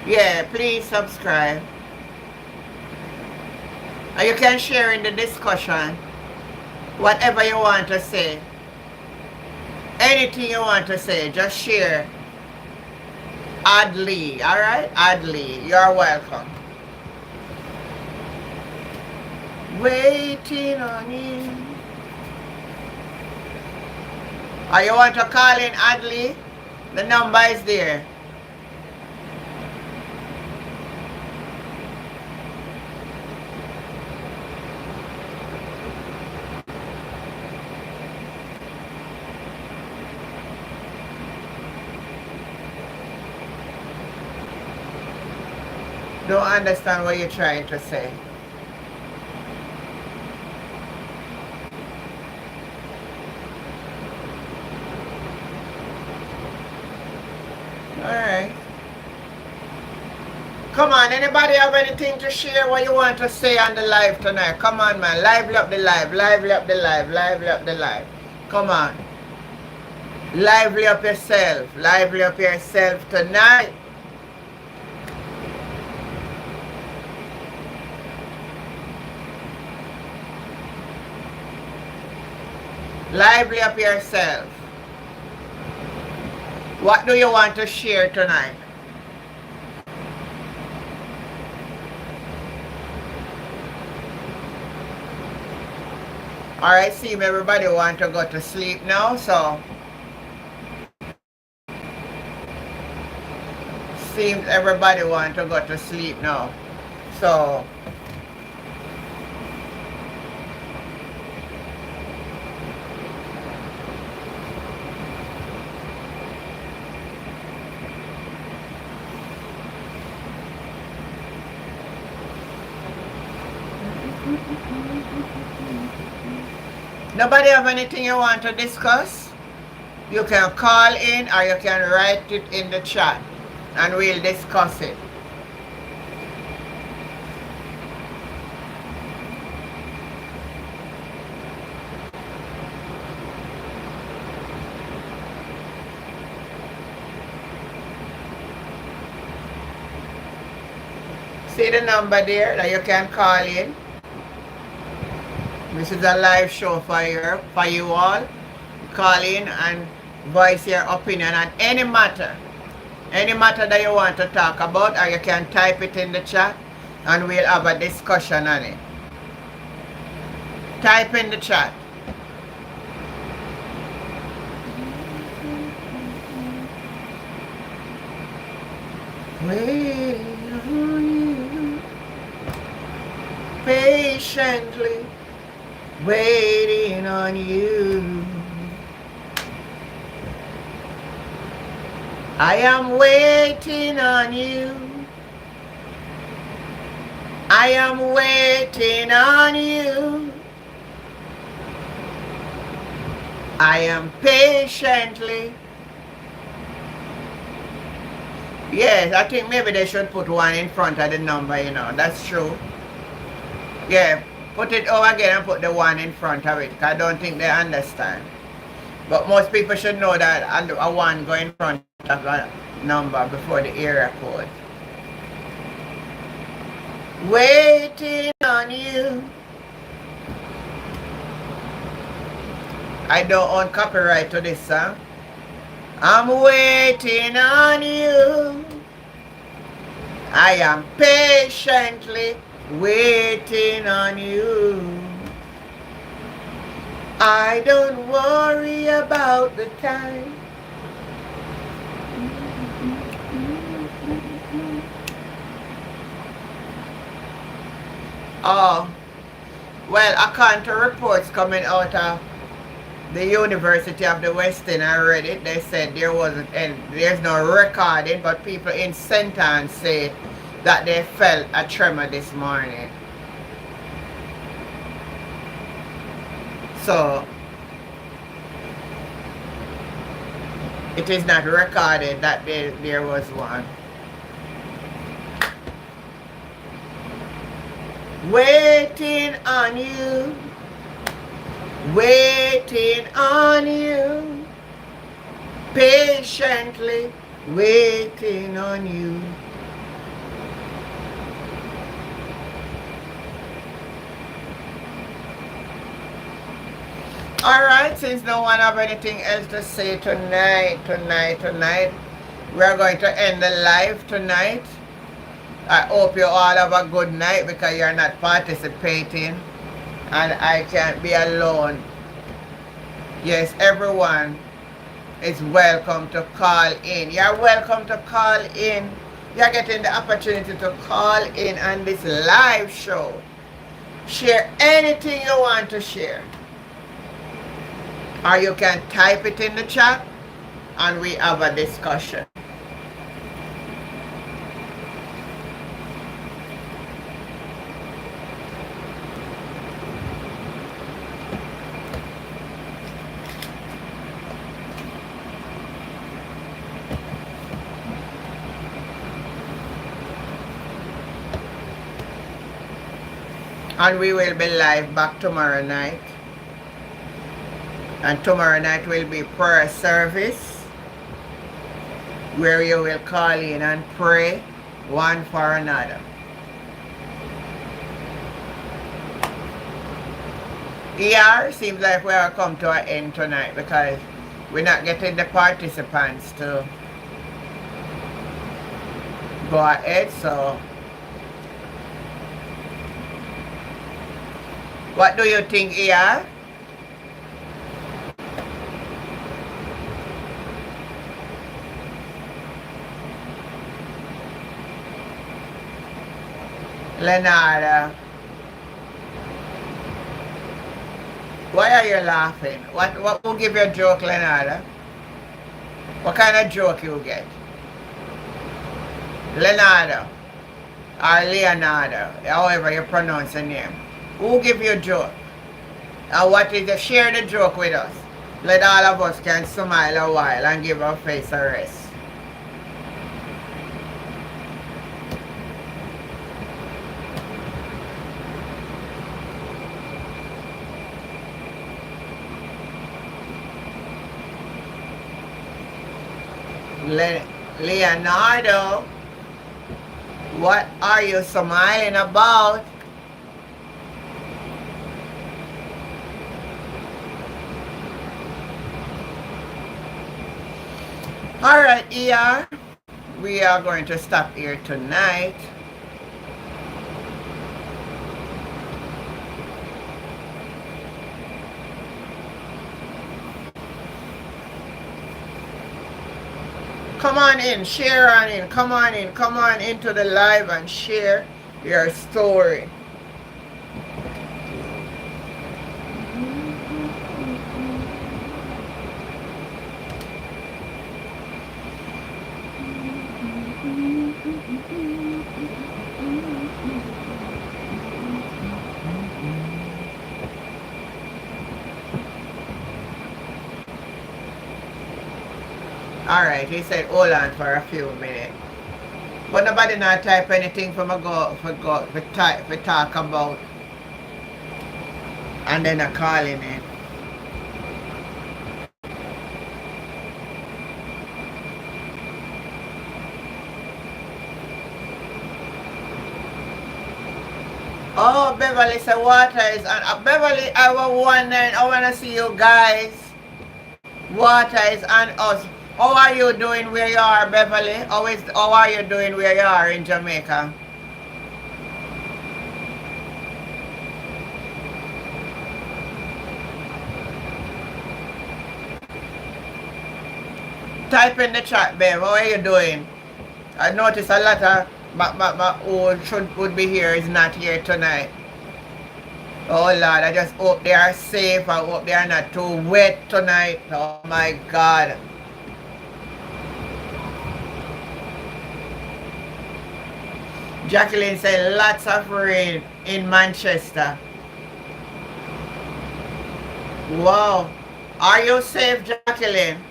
Yeah, please subscribe. And you can share in the discussion whatever you want to say. Anything you want to say, just share. Adli, alright? Adli, you're welcome. Waiting on you. Or you want to call in Adli? The number is there. Don't understand what you're trying to say. Alright. Come on, anybody have anything to share what you want to say on the live tonight? Come on, man. Lively up the live. Lively up the live. Lively up the live. Come on. Lively up yourself. Lively up yourself tonight. Lively up yourself. What do you want to share tonight? Alright, seems everybody want to go to sleep now, so seems everybody want to go to sleep now. So nobody have anything you want to discuss? You can call in or you can write it in the chat and we'll discuss it. See the number there that you can call in. This is a live show for you all. Call in and voice your opinion on any matter that you want to talk about, or you can type it in the chat and we'll have a discussion on it. Type in the chat. Waiting on you, patiently waiting on you. I am waiting on you. I am waiting on you. I am patiently. Yes, I think maybe they should put one in front of the number, you know. That's true. Yeah, put it over again and put the one in front of it. I don't think they understand. But most people should know that a one go in front of a number before the area code. waiting on you. I don't own copyright to this song. I'm waiting on you. I am patiently waiting on you. I don't worry about the time. Oh, well, according to reports coming out of the University of the West End, I read it, they said there wasn't, and there's no recording, but people in St. Anne's say that they felt a tremor this morning. So, it is not recorded that there was one. Waiting on you, waiting on you, patiently waiting on you. Alright, since no one have anything else to say tonight, we are going to end the live tonight. I hope you all have a good night because you're not participating and I can't be alone. Yes, everyone is welcome to call in. You're welcome to call in. You're getting the opportunity to call in on this live show. Share anything you want to share. Or you can type it in the chat and we have a discussion. And we will be live back tomorrow night. And tomorrow night will be prayer service where you will call in and pray one for another. ER, seems like we are come to an end tonight because we're not getting the participants to go ahead, so what do you think, ER? Lenada, why are you laughing? What will give you a joke, Lenada? What kind of joke you get? Lenada or Leonardo, however you pronounce the name. Who give you a joke? And what is it? Share the joke with us. Let all of us can smile a while and give our face a rest. Leonardo, what are you smiling about? Alright, ER, we are going to stop here tonight. Come on in, share on in, come on into the live and share your story. Alright, he said hold on for a few minutes. But nobody not type anything for talk about. And then I call him in. Oh, Beverly said water is on. Beverly, I was wondering, I want to see you guys. Water is on us. How are you doing where you are, Beverly? How are you doing where you are in Jamaica? Type in the chat, babe. How are you doing? I noticed a lot of who would be here is not here tonight. Oh Lord, I just hope they are safe. I hope they are not too wet tonight. Oh my God. Jacqueline said lots of rain in Manchester. Wow. Are you safe, Jacqueline?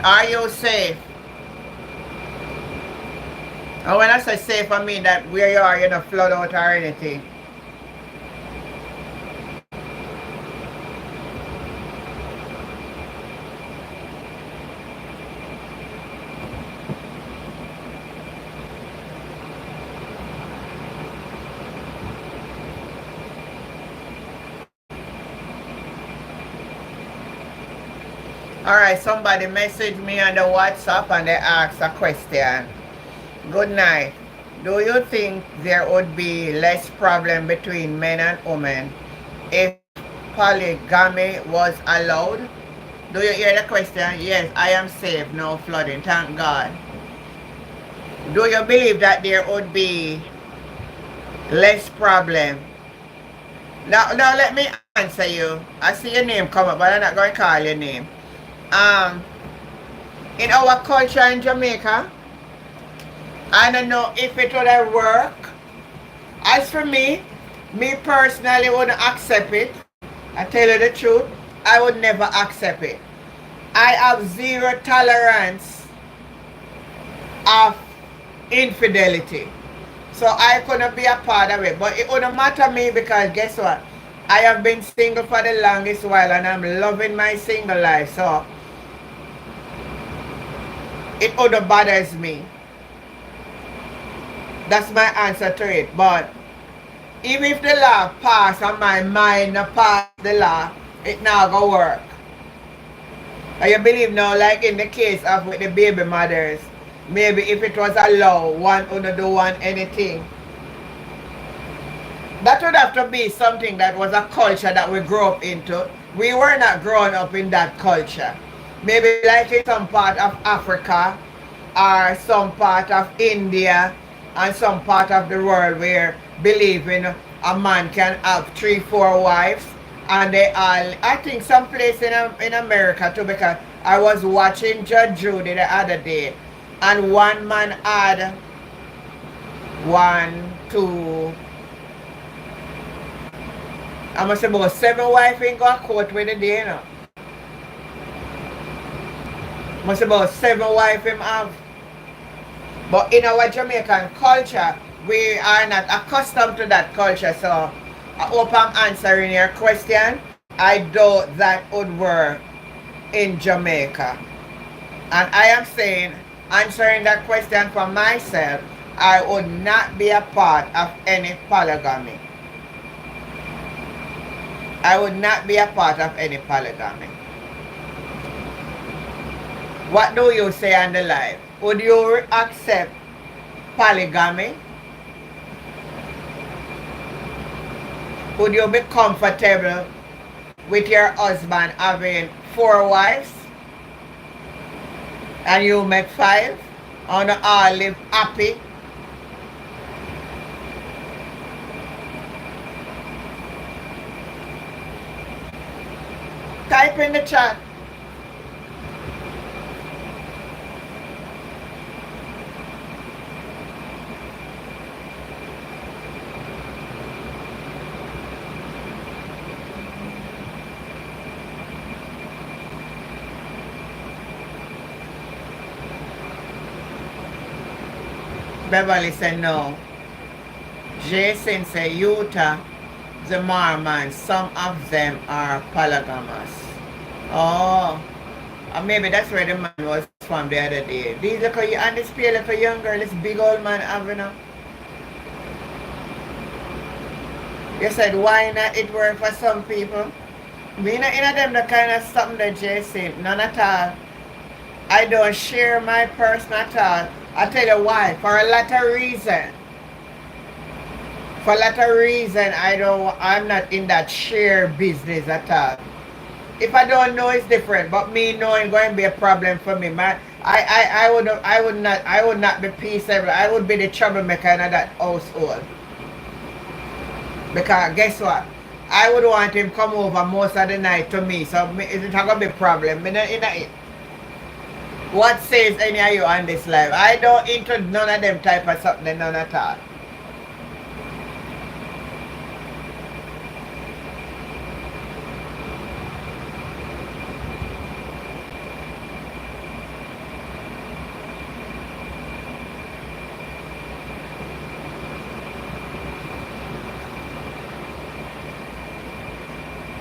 Are you safe? And when I say safe, I mean that where you are, you're not flood out or anything. Alright, somebody messaged me on the WhatsApp and they asked a question. Good night. Do you think there would be less problem between men and women if polygamy was allowed? Do you hear the question? Yes, I am safe, no flooding, thank God. Do you believe that there would be less problem? Now let me answer you. I see your name come up, but I'm not going to call your name. In our culture in Jamaica, I don't know if it would have worked. As for me personally wouldn't accept it. I tell you the truth, I would never accept it. I have zero tolerance of infidelity. So I couldn't be a part of it. But it wouldn't matter me because guess what? I have been single for the longest while and I'm loving my single life. So it wouldn't bothers me. That's my answer to it. But even if the law pass and my mind not pass the law, it not gonna work. And you believe now, like in the case of with the baby mothers, maybe if it was allowed, one would do one anything. That would have to be something that was a culture that we grew up into. We were not growing up in that culture. Maybe like in some part of Africa or some part of India and some part of the world where believing a man can have 3-4 wives, and they all, I think some place in America too, because I was watching Judge Judy the other day and one man had 1, 2, I must say about 7 wives in go court with the day, you know. Must about 7 wives him have. But in our Jamaican culture, we are not accustomed to that culture. So I hope I'm answering your question. I doubt that would work in Jamaica. And I am saying, answering that question for myself, I would not be a part of any polygamy. I would not be a part of any polygamy. What do you say on the live? Would you accept polygamy? Would you be comfortable with your husband having 4 wives and you make 5 and all live happy? Type in the chat. Beverly said no. Jason said Utah, the Mormons, some of them are polygamous. Oh, And maybe that's where the man was from the other day. These look and this pale little young girl, this big old man having a. You said why not it work for some people? Me not in them the kind of something that JC, none at all. I don't share my personal thought. I tell you why. For a lot of reason. For a lot of reason I'm not in that share business at all. If I don't know it's different, but me knowing going to be a problem for me. I would not be peaceable. I would be the troublemaker in that household. Because guess what? I would want him come over most of the night to me. So it's not gonna be a problem. What says any of you on this live? I don't into none of them type of something, none at all.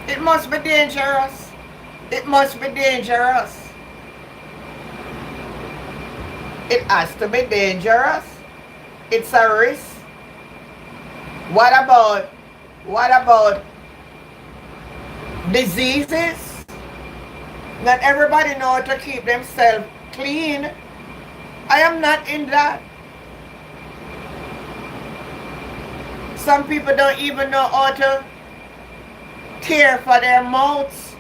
It must be dangerous. It must be dangerous. It has to be dangerous. It's a risk. What about diseases? Not everybody knows how to keep themselves clean. I am not in that. Some people don't even know how to care for their mouths,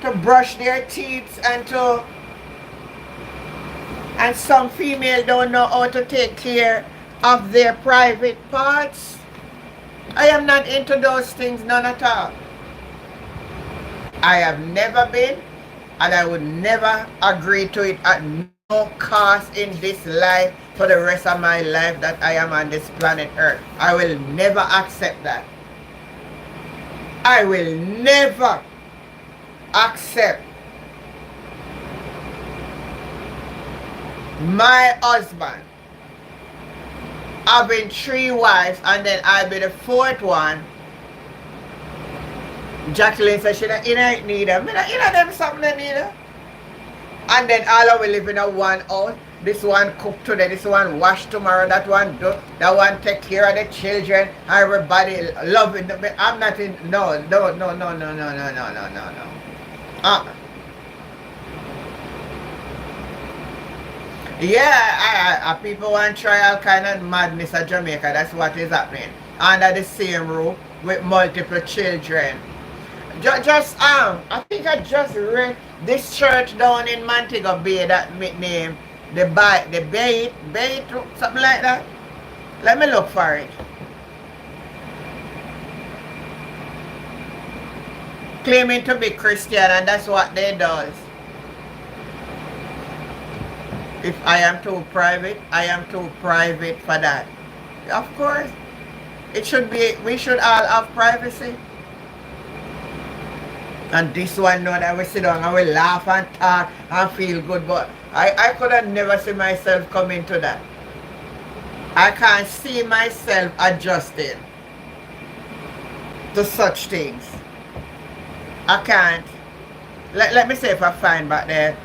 to brush their teeth, and some female don't know how to take care of their private parts. I am not into those things, none at all. I have never been, and I would never agree to it at no cost in this life for the rest of my life that I am on this planet Earth. I will never accept that. I will never accept my husband having 3 wives and then I'll be the 4th one. Jacqueline said she don't need them. Me not in them something they need them. And then all of we live in a one house. This one cook today, this one wash tomorrow, that one do, that one take care of the children, everybody loving them. I'm not in, no. Yeah, people want to try all kind of madness at Jamaica. That's what is happening. Under the same roof with multiple children. I think I just read this church down in Montego Bay that name. The bait, something like that. Let me look for it. Claiming to be Christian, and that's what they does. If I am too private, I am too private for that. Of course, it should be. We should all have privacy. And this one know that we sit down and we laugh and talk and feel good, but I could have never see myself coming to that. I can't see myself adjusting to such things. I can't. Let me see if I find back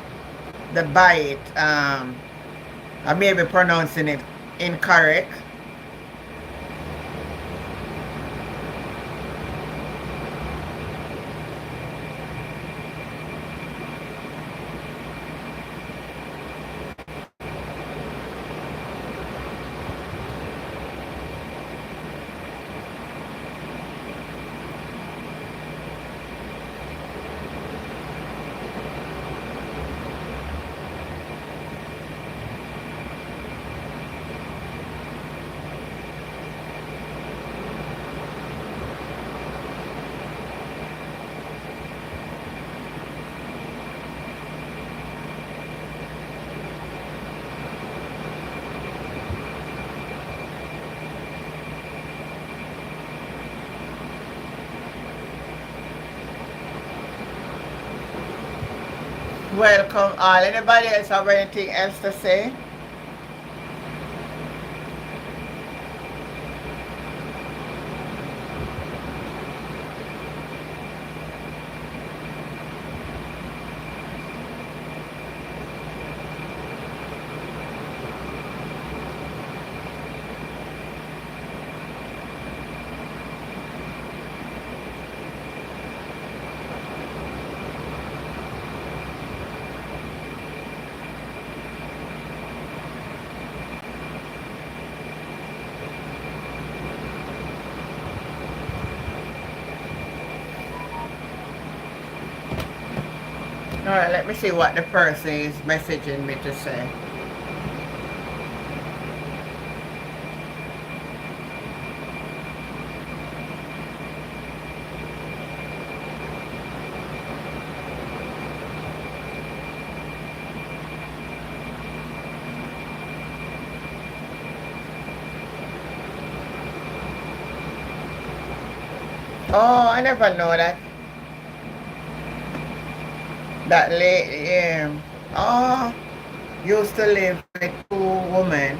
the bite. I may be pronouncing it incorrect. Welcome all. Anybody else have anything else to say? Alright, let me see what the person is messaging me to say. Oh, I never know that. That lady, yeah. Oh, used to live with two women.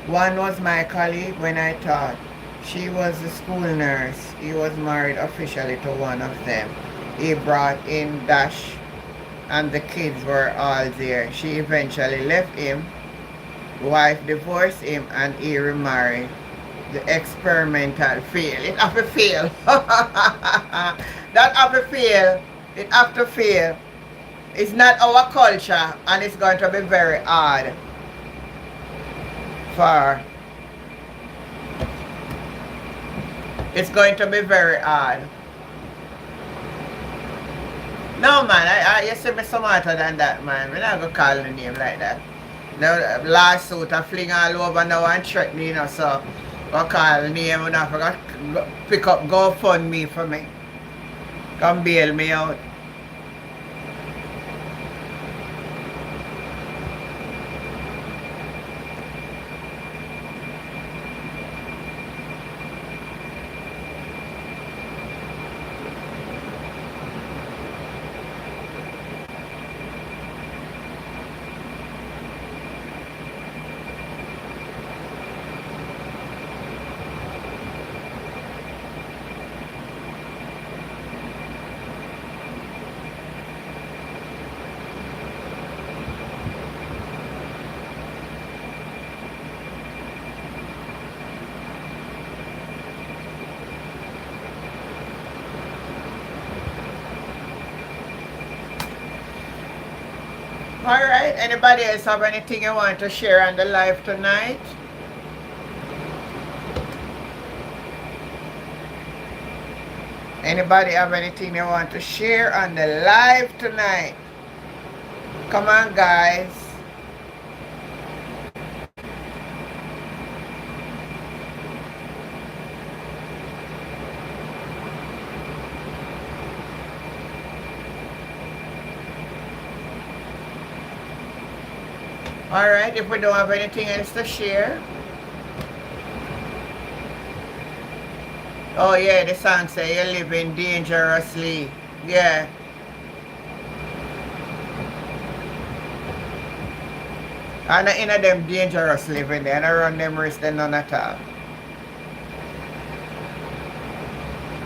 One was my colleague when I taught. She was a school nurse. He was married officially to one of them. He brought in Dash and the kids were all there. She eventually left him. Wife divorced him and he remarried. The experimental fail. It have to fail. That have to fail. It have to fail. It's not our culture and it's going to be very hard for it's going to be very hard. No man, you see me smarter than that man. We're not gonna call the name like that. The lawsuit I fling all over now and threaten me, you know, so I call the name and I forgot pick up GoFundMe for me. Come bail me out. Alright, anybody else have anything you want to share on the live tonight? Anybody have anything they want to share on the live tonight? Come on guys. Alright, if we don't have anything else to share. Oh yeah, the song say you're living dangerously. Yeah. And in of them dangerous living there, and around them risk them none at all.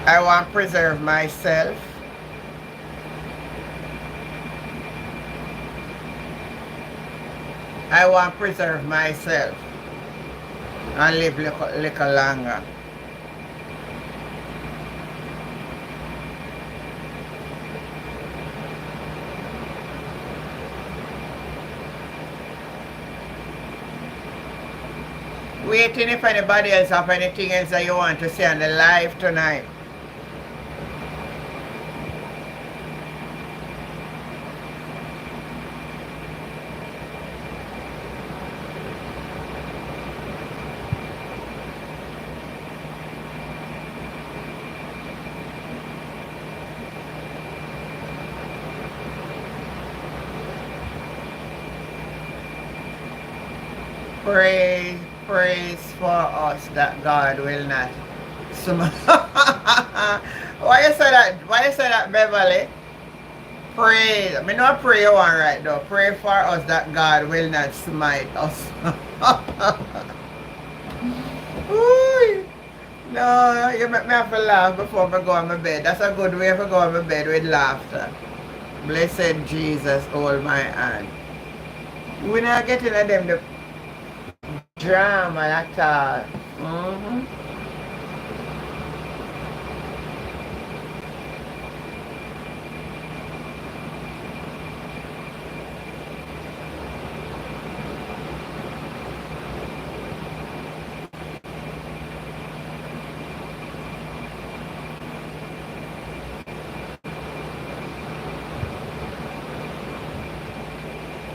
I want to preserve myself. I want to preserve myself and live little longer. Waiting if anybody else have anything else that you want to say on the live tonight. Praise for us that God will not. Why you say that? Why you say that, Beverly? Pray. I mean, not pray you want right though. Pray for us that God will not smite us. Ooh. No, you make me have to laugh before I go on my bed. That's a good way to go on my bed with laughter. Blessed Jesus, hold my hand. We're not getting at them the drama at all.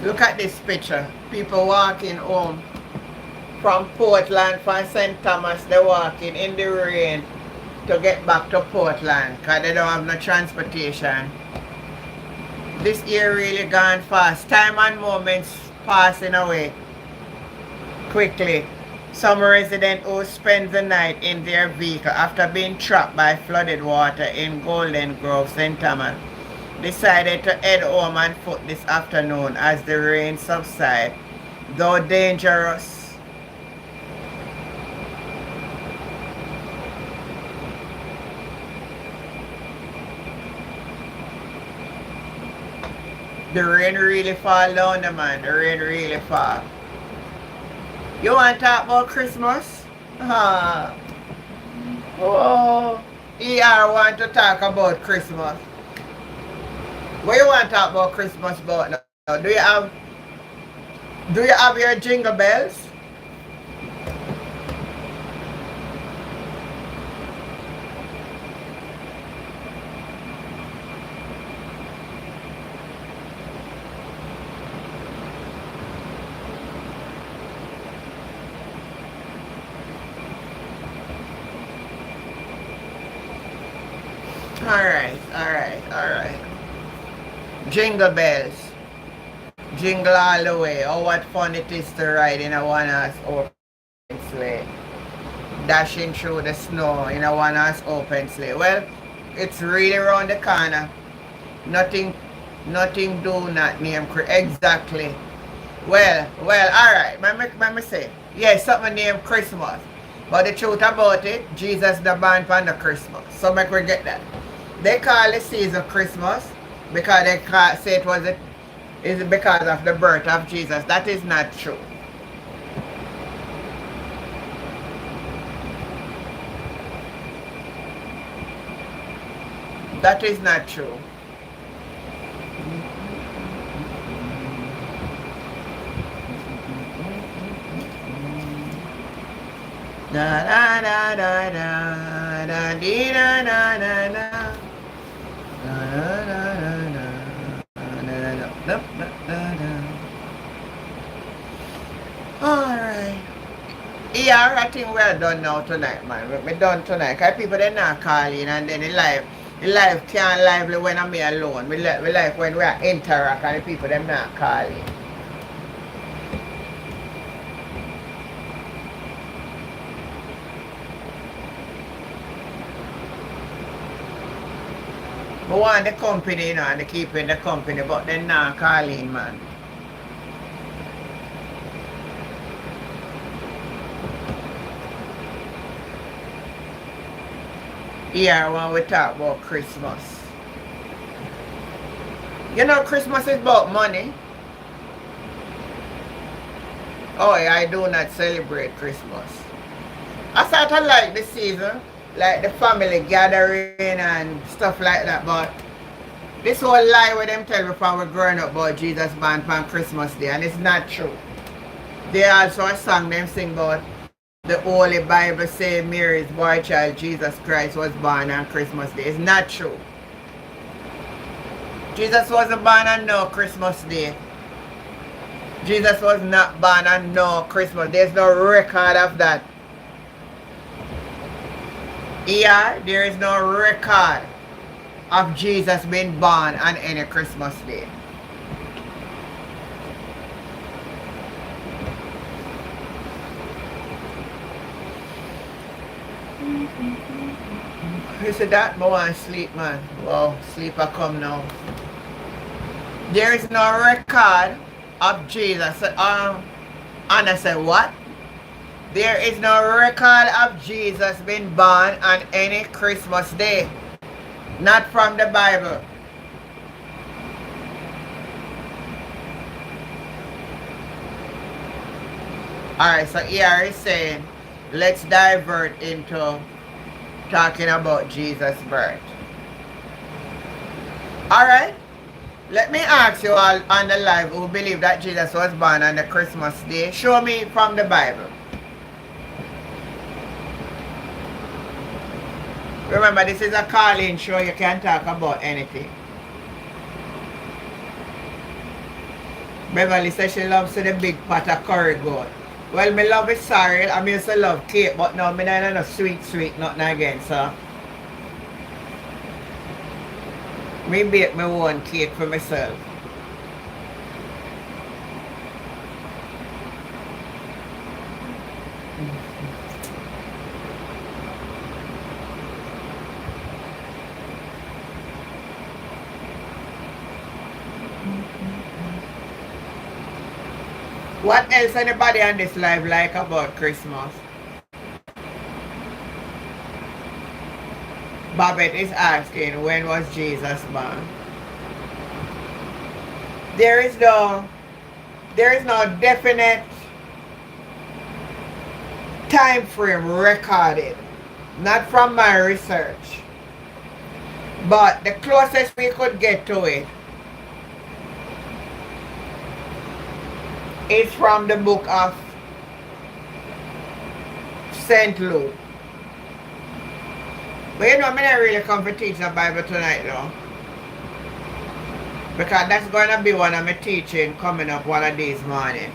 Look at this picture. People walking home from Portland, from St. Thomas. They're walking in the rain to get back to Portland because they don't have no transportation. This year really gone fast. Time and moments passing away quickly. Some resident who spent the night in their vehicle after being trapped by flooded water in Golden Grove, St. Thomas, decided to head home on foot this afternoon as the rain subsided. Though dangerous, the rain really fall down, man. The rain really fall. You want to talk about Christmas? Oh, ER want to talk about Christmas. What you want to talk about Christmas about now? Do you have your jingle bells? Alright. Jingle bells. Jingle all the way. Oh, what fun it is to ride in a one-horse open sleigh. Dashing through the snow in a one-horse open sleigh. Well, it's really around the corner. Nothing do not name exactly. Well, alright. Let me say. Yes, something named Christmas. But the truth about it, Jesus the born for the Christmas. So make we get that. They call the season Christmas because they say it's because of the birth of Jesus. That is not true. That is not true. Da da da da da da dee da da da da. Alright. Yeah, I think we're done now tonight, man. We're done tonight. Because people they not calling and then the life can't lively when I'm here alone. We live when we are interact and the people them not calling. We want the company, you know, and they keep in the company, but they're not calling, man. Here, when we talk about Christmas. You know, Christmas is about money. Oh, yeah, I do not celebrate Christmas. I sort of like the season. Like the family gathering and stuff like that, but this whole lie with them tell me from we're growing up about Jesus born on Christmas Day, and it's not true. They also a song them sing about the Holy Bible say Mary's boy child Jesus Christ was born on Christmas Day. It's not true. Jesus wasn't born on no Christmas Day. Jesus was not born on no Christmas. There's no record of that. Here, there is no record of Jesus being born on any Christmas day. You see that? I want to sleep, man. Wow, sleep I come now. There is no record of Jesus. Anna said, what? There is no record of Jesus being born on any Christmas day. Not from the Bible. Alright, so here is saying, let's divert into talking about Jesus' birth. Alright, let me ask you all on the live who believe that Jesus was born on the Christmas day. Show me from the Bible. Remember, this is a call-in show. You can talk about anything. Beverly says she loves the big pot of curry goat. Well, me love it sorry. I used to love cake, but now me not no sweet, nothing again, so. Me bake my own cake for myself. What else anybody on this live like about Christmas? Babette is asking, when was Jesus born? There is no definite time frame recorded, not from my research, but the closest we could get to it is from the book of St. Luke. But you know, I'm not really come to teach the Bible tonight though, because that's going to be one of my teaching coming up one of these mornings.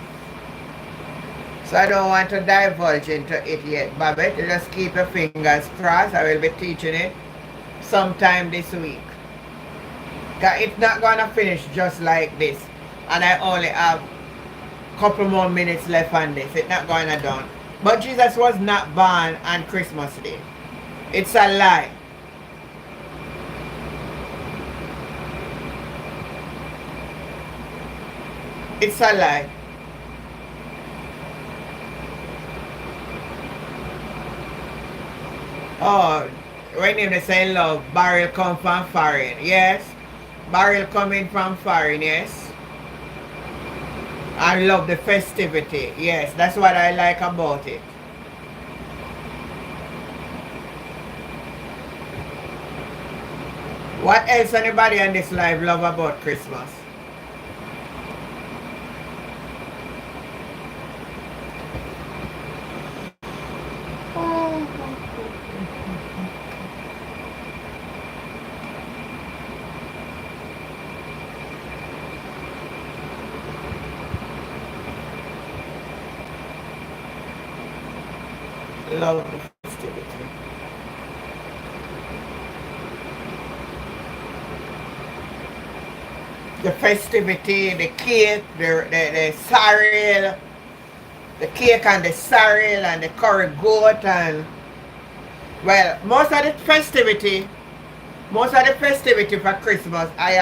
So I don't want to divulge into it yet, Babette. You just keep your fingers crossed. I will be teaching it sometime this week. Because it's not going to finish just like this. And I only have a couple more minutes left on this. It's not going to done. But Jesus was not born on Christmas Day. It's a lie. It's a lie. Oh, when they say love, barrel come from foreign. Yes. Barrel coming from foreign, yes. I love the festivity. Yes, that's what I like about it. What else anybody on this live love about Christmas? Love the festivity. The festivity, the cake, the sorrel, the cake and the sorrel and the curry goat, and well, most of the festivity for Christmas, I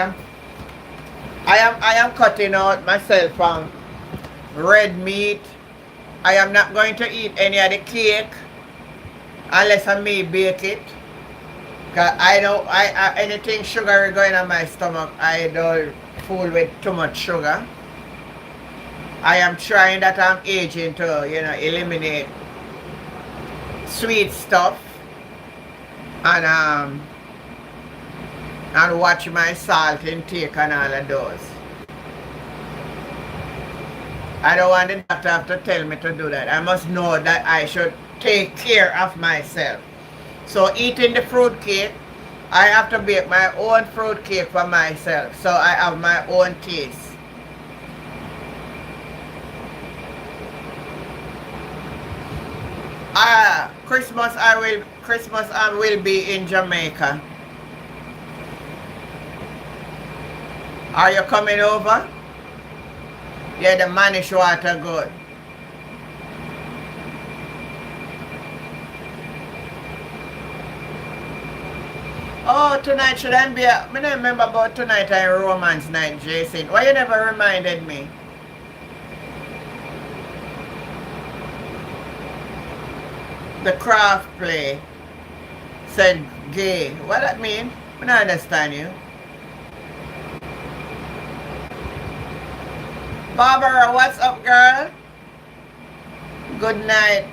am cutting out myself from red meat. I am not going to eat any of the cake unless I may bake it. Cause I don't, anything sugary going on my stomach, I don't fool with too much sugar. I am trying that I'm aging to, eliminate sweet stuff and watch my salt intake and all of those. I don't want the doctor to have to tell me to do that. I must know that I should take care of myself. So eating the fruit cake, I have to bake my own fruit cake for myself. So I have my own taste. Christmas I will be in Jamaica. Are you coming over? Yeah, the manish water good. Oh, tonight shouldn't be I don't remember about tonight and romance night, Jason. Why you never reminded me? The craft play said gay. What that mean? I don't understand you. Barbara, what's up, girl? Good night.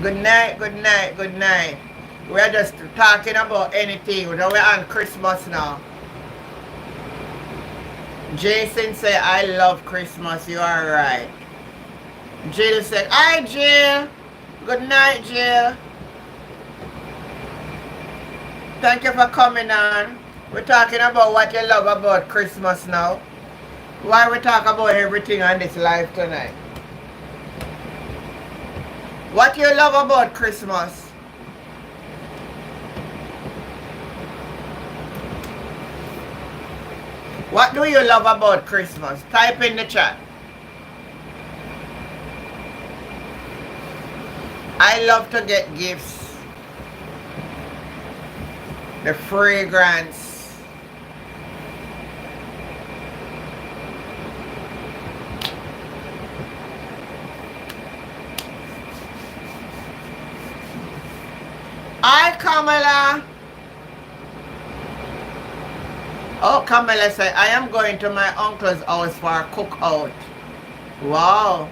Good night, good night, good night. We're just talking about anything. We're on Christmas now. Jason said, I love Christmas. You are right. Jill said, hi, Jill. Good night, Jill. Thank you for coming on. We're talking about what you love about Christmas now. Why we talk about everything on this live tonight? What you love about Christmas? What do you love about Christmas? Type in the chat. I love to get gifts. The fragrance. Hi, Kamala. Oh, Kamala said, I am going to my uncle's house for a cookout. Wow.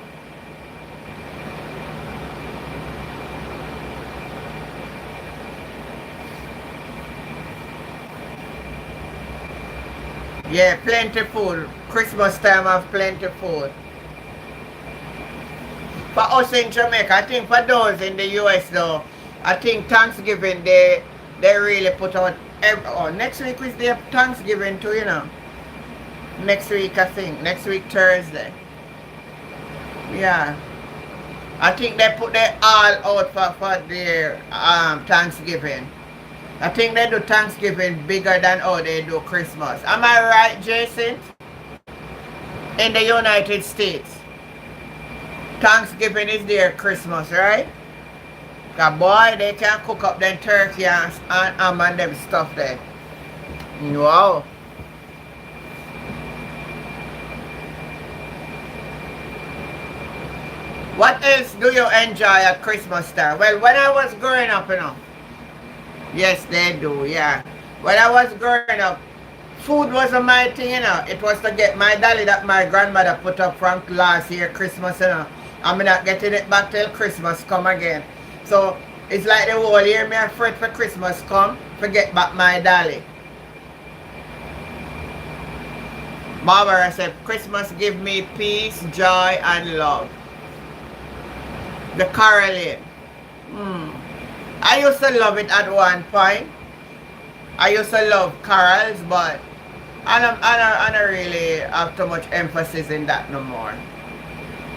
Yeah, plenty food. Christmas time have plenty food. For us in Jamaica, I think for those in the US though, I think Thanksgiving they really put out next week is their Thanksgiving too, you know. Next week I think. Next week Thursday. Yeah. I think they put their all out for their Thanksgiving. I think they do Thanksgiving bigger than how they do Christmas. Am I right, Jason? In the United States. Thanksgiving is their Christmas, right? Cause boy, they can cook up them turkey and ham and them stuff there. Wow. What else do you enjoy at Christmas time? Well, when I was growing up, you know. Yes, they do, yeah. When I was growing up, food wasn't my thing, you know. It was to get my dolly that my grandmother put up from last year, Christmas, you know. I'm not getting it back till Christmas come again. So, it's like the whole year me afraid for Christmas come, forget back my dolly. Barbara said, Christmas give me peace, joy, and love. The caroling. I used to love it at one point. I used to love carols, but I don't really have too much emphasis in that no more.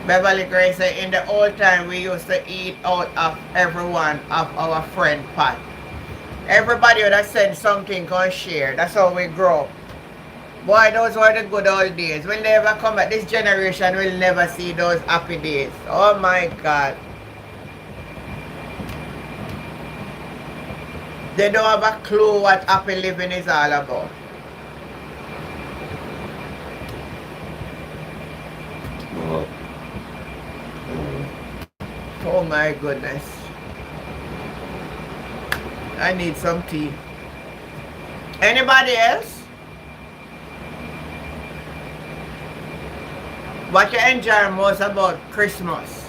Beverly Gray said, in the old time, we used to eat out of everyone of our friend pot. Everybody would have said something to share. That's how we grow. Boy, those were the good old days. We'll never come back. This generation will never see those happy days. Oh my God. They don't have a clue what happy living is all about. Oh my goodness. I need some tea. Anybody else? What you enjoy most about Christmas?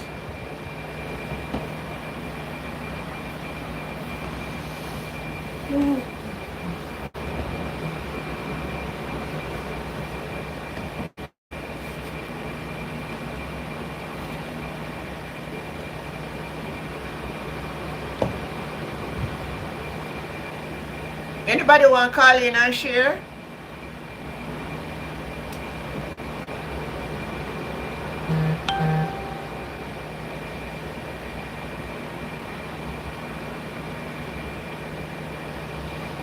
Anybody want to call in and share?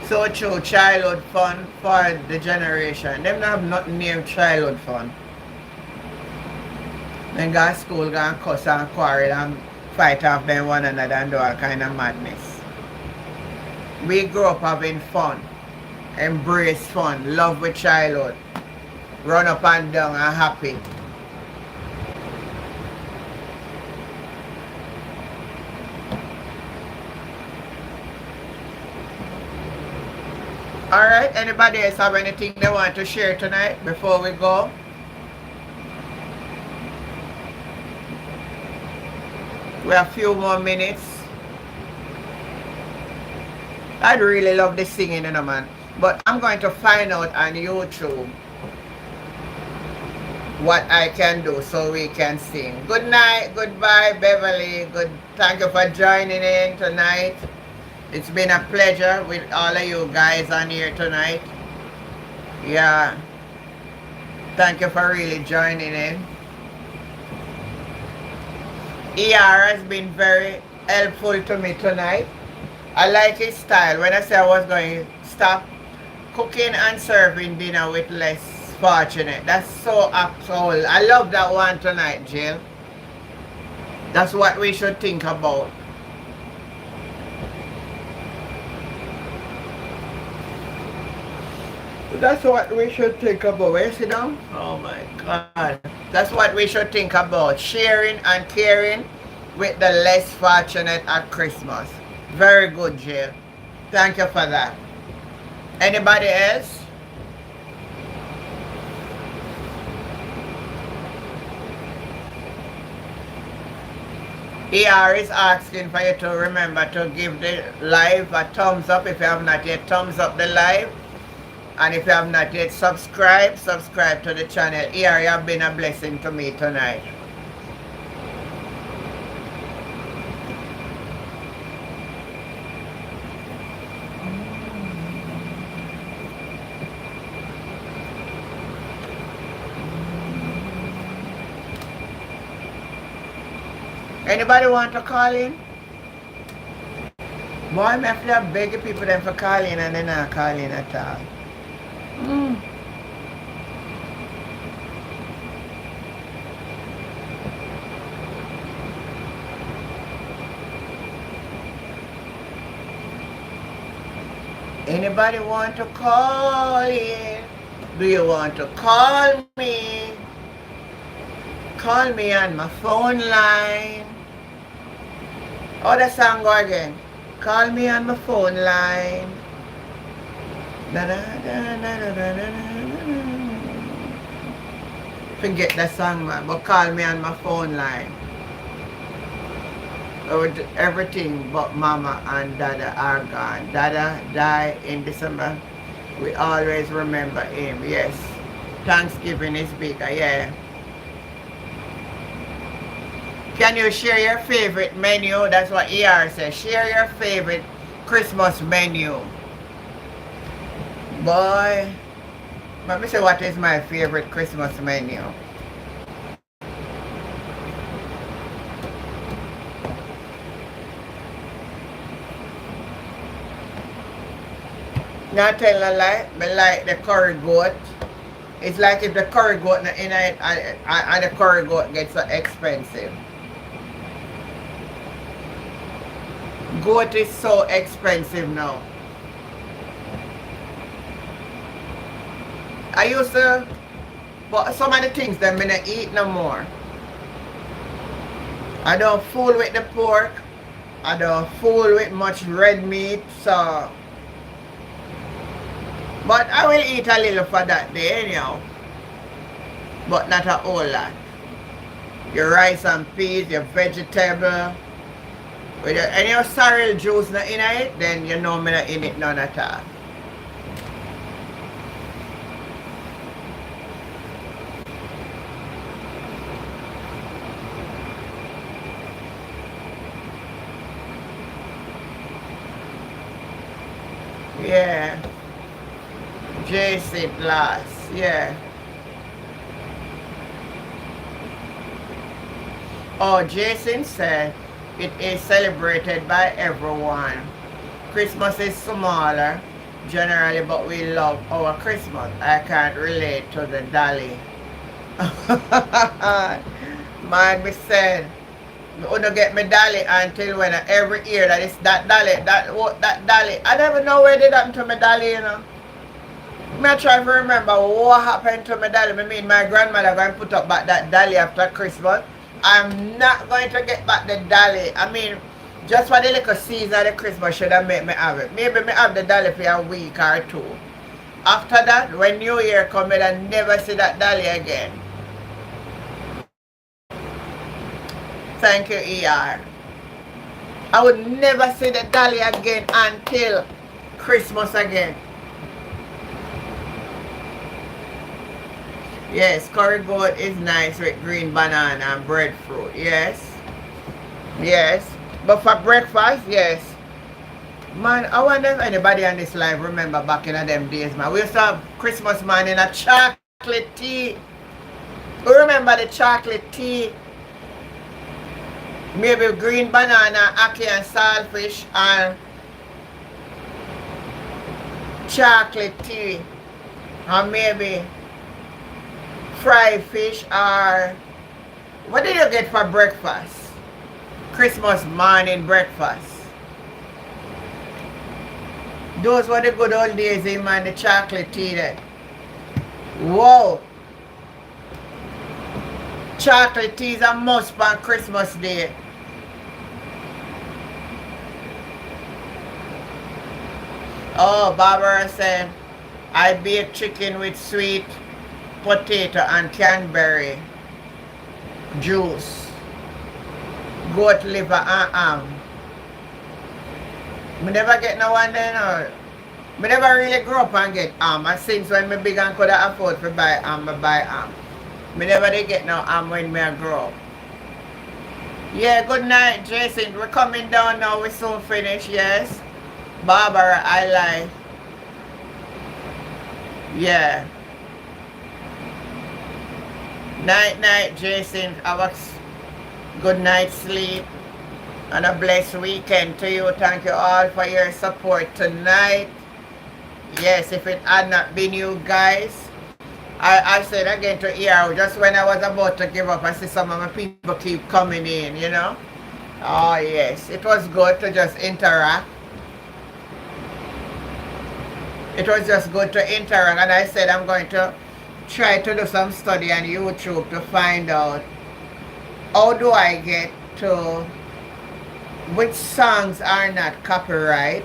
So true, childhood fun for the generation. Them not have nothing named childhood fun. Then go to school, go and cuss and quarrel and fight off them one another and do all kind of madness. We grew up having fun, embrace fun, love with childhood, run up and down and happy. Alright, anybody else have anything they want to share tonight before we go? We have a few more minutes. I'd really love the singing, you know, man. But I'm going to find out on YouTube what I can do so we can sing. Good night, goodbye, Beverly. Thank you for joining in tonight. It's been a pleasure with all of you guys on here tonight. Yeah. Thank you for really joining in. ER has been very helpful to me tonight. I like his style. When I said I was going to stop cooking and serving dinner with less fortunate. That's so actual. I love that one tonight, Jill. That's what we should think about. That's what we should think about. Where you sit down? Oh my God. That's what we should think about. Sharing and caring with the less fortunate at Christmas. Very good, Jill. Thank you for that. Anybody else? ER is asking for you to remember to give the live a thumbs up if you have not yet thumbs up the live. And if you have not yet subscribe to the channel. ER, you have been a blessing to me tonight. Anybody want to call in? Boy, I have to beg people them for calling and they're not calling at all. Anybody want to call in? Do you want to call me? Call me on my phone line. Oh, the song go again. Call me on my phone line. Da, da, da, da, da, da, da, da. Forget the song, man, but call me on my phone line. Everything but Mama and Dada are gone. Dada died in December. We always remember him, yes. Thanksgiving is bigger, yeah. Can you share your favorite menu? That's what ER says. Share your favorite Christmas menu. Boy, let me say what is my favorite Christmas menu. Not tell a lie, I like the curry goat. It's like if the curry goat not in it and the curry goat gets so expensive. Goat is so expensive now. I used to, but some of the things that I don't eat no more. I don't fool with the pork. I don't fool with much red meat, so. But I will eat a little for that day anyhow. But not a whole lot. Your rice and peas, your vegetable. With your sorrel juice not in it, then you know me not in it none at all. Yeah. Jason last, yeah. Oh, Jason said it is celebrated by everyone. Christmas is smaller generally, but we love our Christmas. I can't relate to the dolly. Man, me said, I don't get me dolly until when every year that is that dolly, that dolly. I never know where did happen to my dolly, you know. I try to remember what happened to my dolly. I mean, my grandmother going to put up back that dolly after Christmas. I'm not going to get back the dolly. I mean, just for the little season of the Christmas should have made me have it. Maybe me have the dolly for a week or two. After that, when New Year comes, I never see that dolly again. Thank you, ER. I would never see the dolly again until Christmas again. Yes, curry goat is nice with green banana and breadfruit. Yes. Yes. But for breakfast, yes. Man, I wonder if anybody on this live remember back in them days, man. We used to have Christmas, man, in a chocolate tea. You remember the chocolate tea? Maybe green banana, ackee and saltfish, and chocolate tea. Or maybe fried fish, or what did you get for breakfast? Christmas morning breakfast. Those were the good old days, man, the chocolate tea there. Whoa. Chocolate tea is a must on Christmas Day. Oh, Barbara said, I bake chicken with sweet potato and cranberry juice, goat liver and ham. I never get no one there, no. I never really grew up and get ham. And since when I big and could afford to buy ham, I buy ham. I never did get no ham when I grow up. Yeah, good night, Jason. We're coming down now. We soon finish, yes. Barbara, I lie. Yeah. Night, night, Jason. Have a good night's sleep. And a blessed weekend to you. Thank you all for your support tonight. Yes, if it had not been you guys, I said again to ER, just when I was about to give up, I see some of my people keep coming in, you know. Oh yes, it was good to just interact. It was just good to interact, and I said I'm going to try to do some study on YouTube to find out how do I get to which songs are not copyright,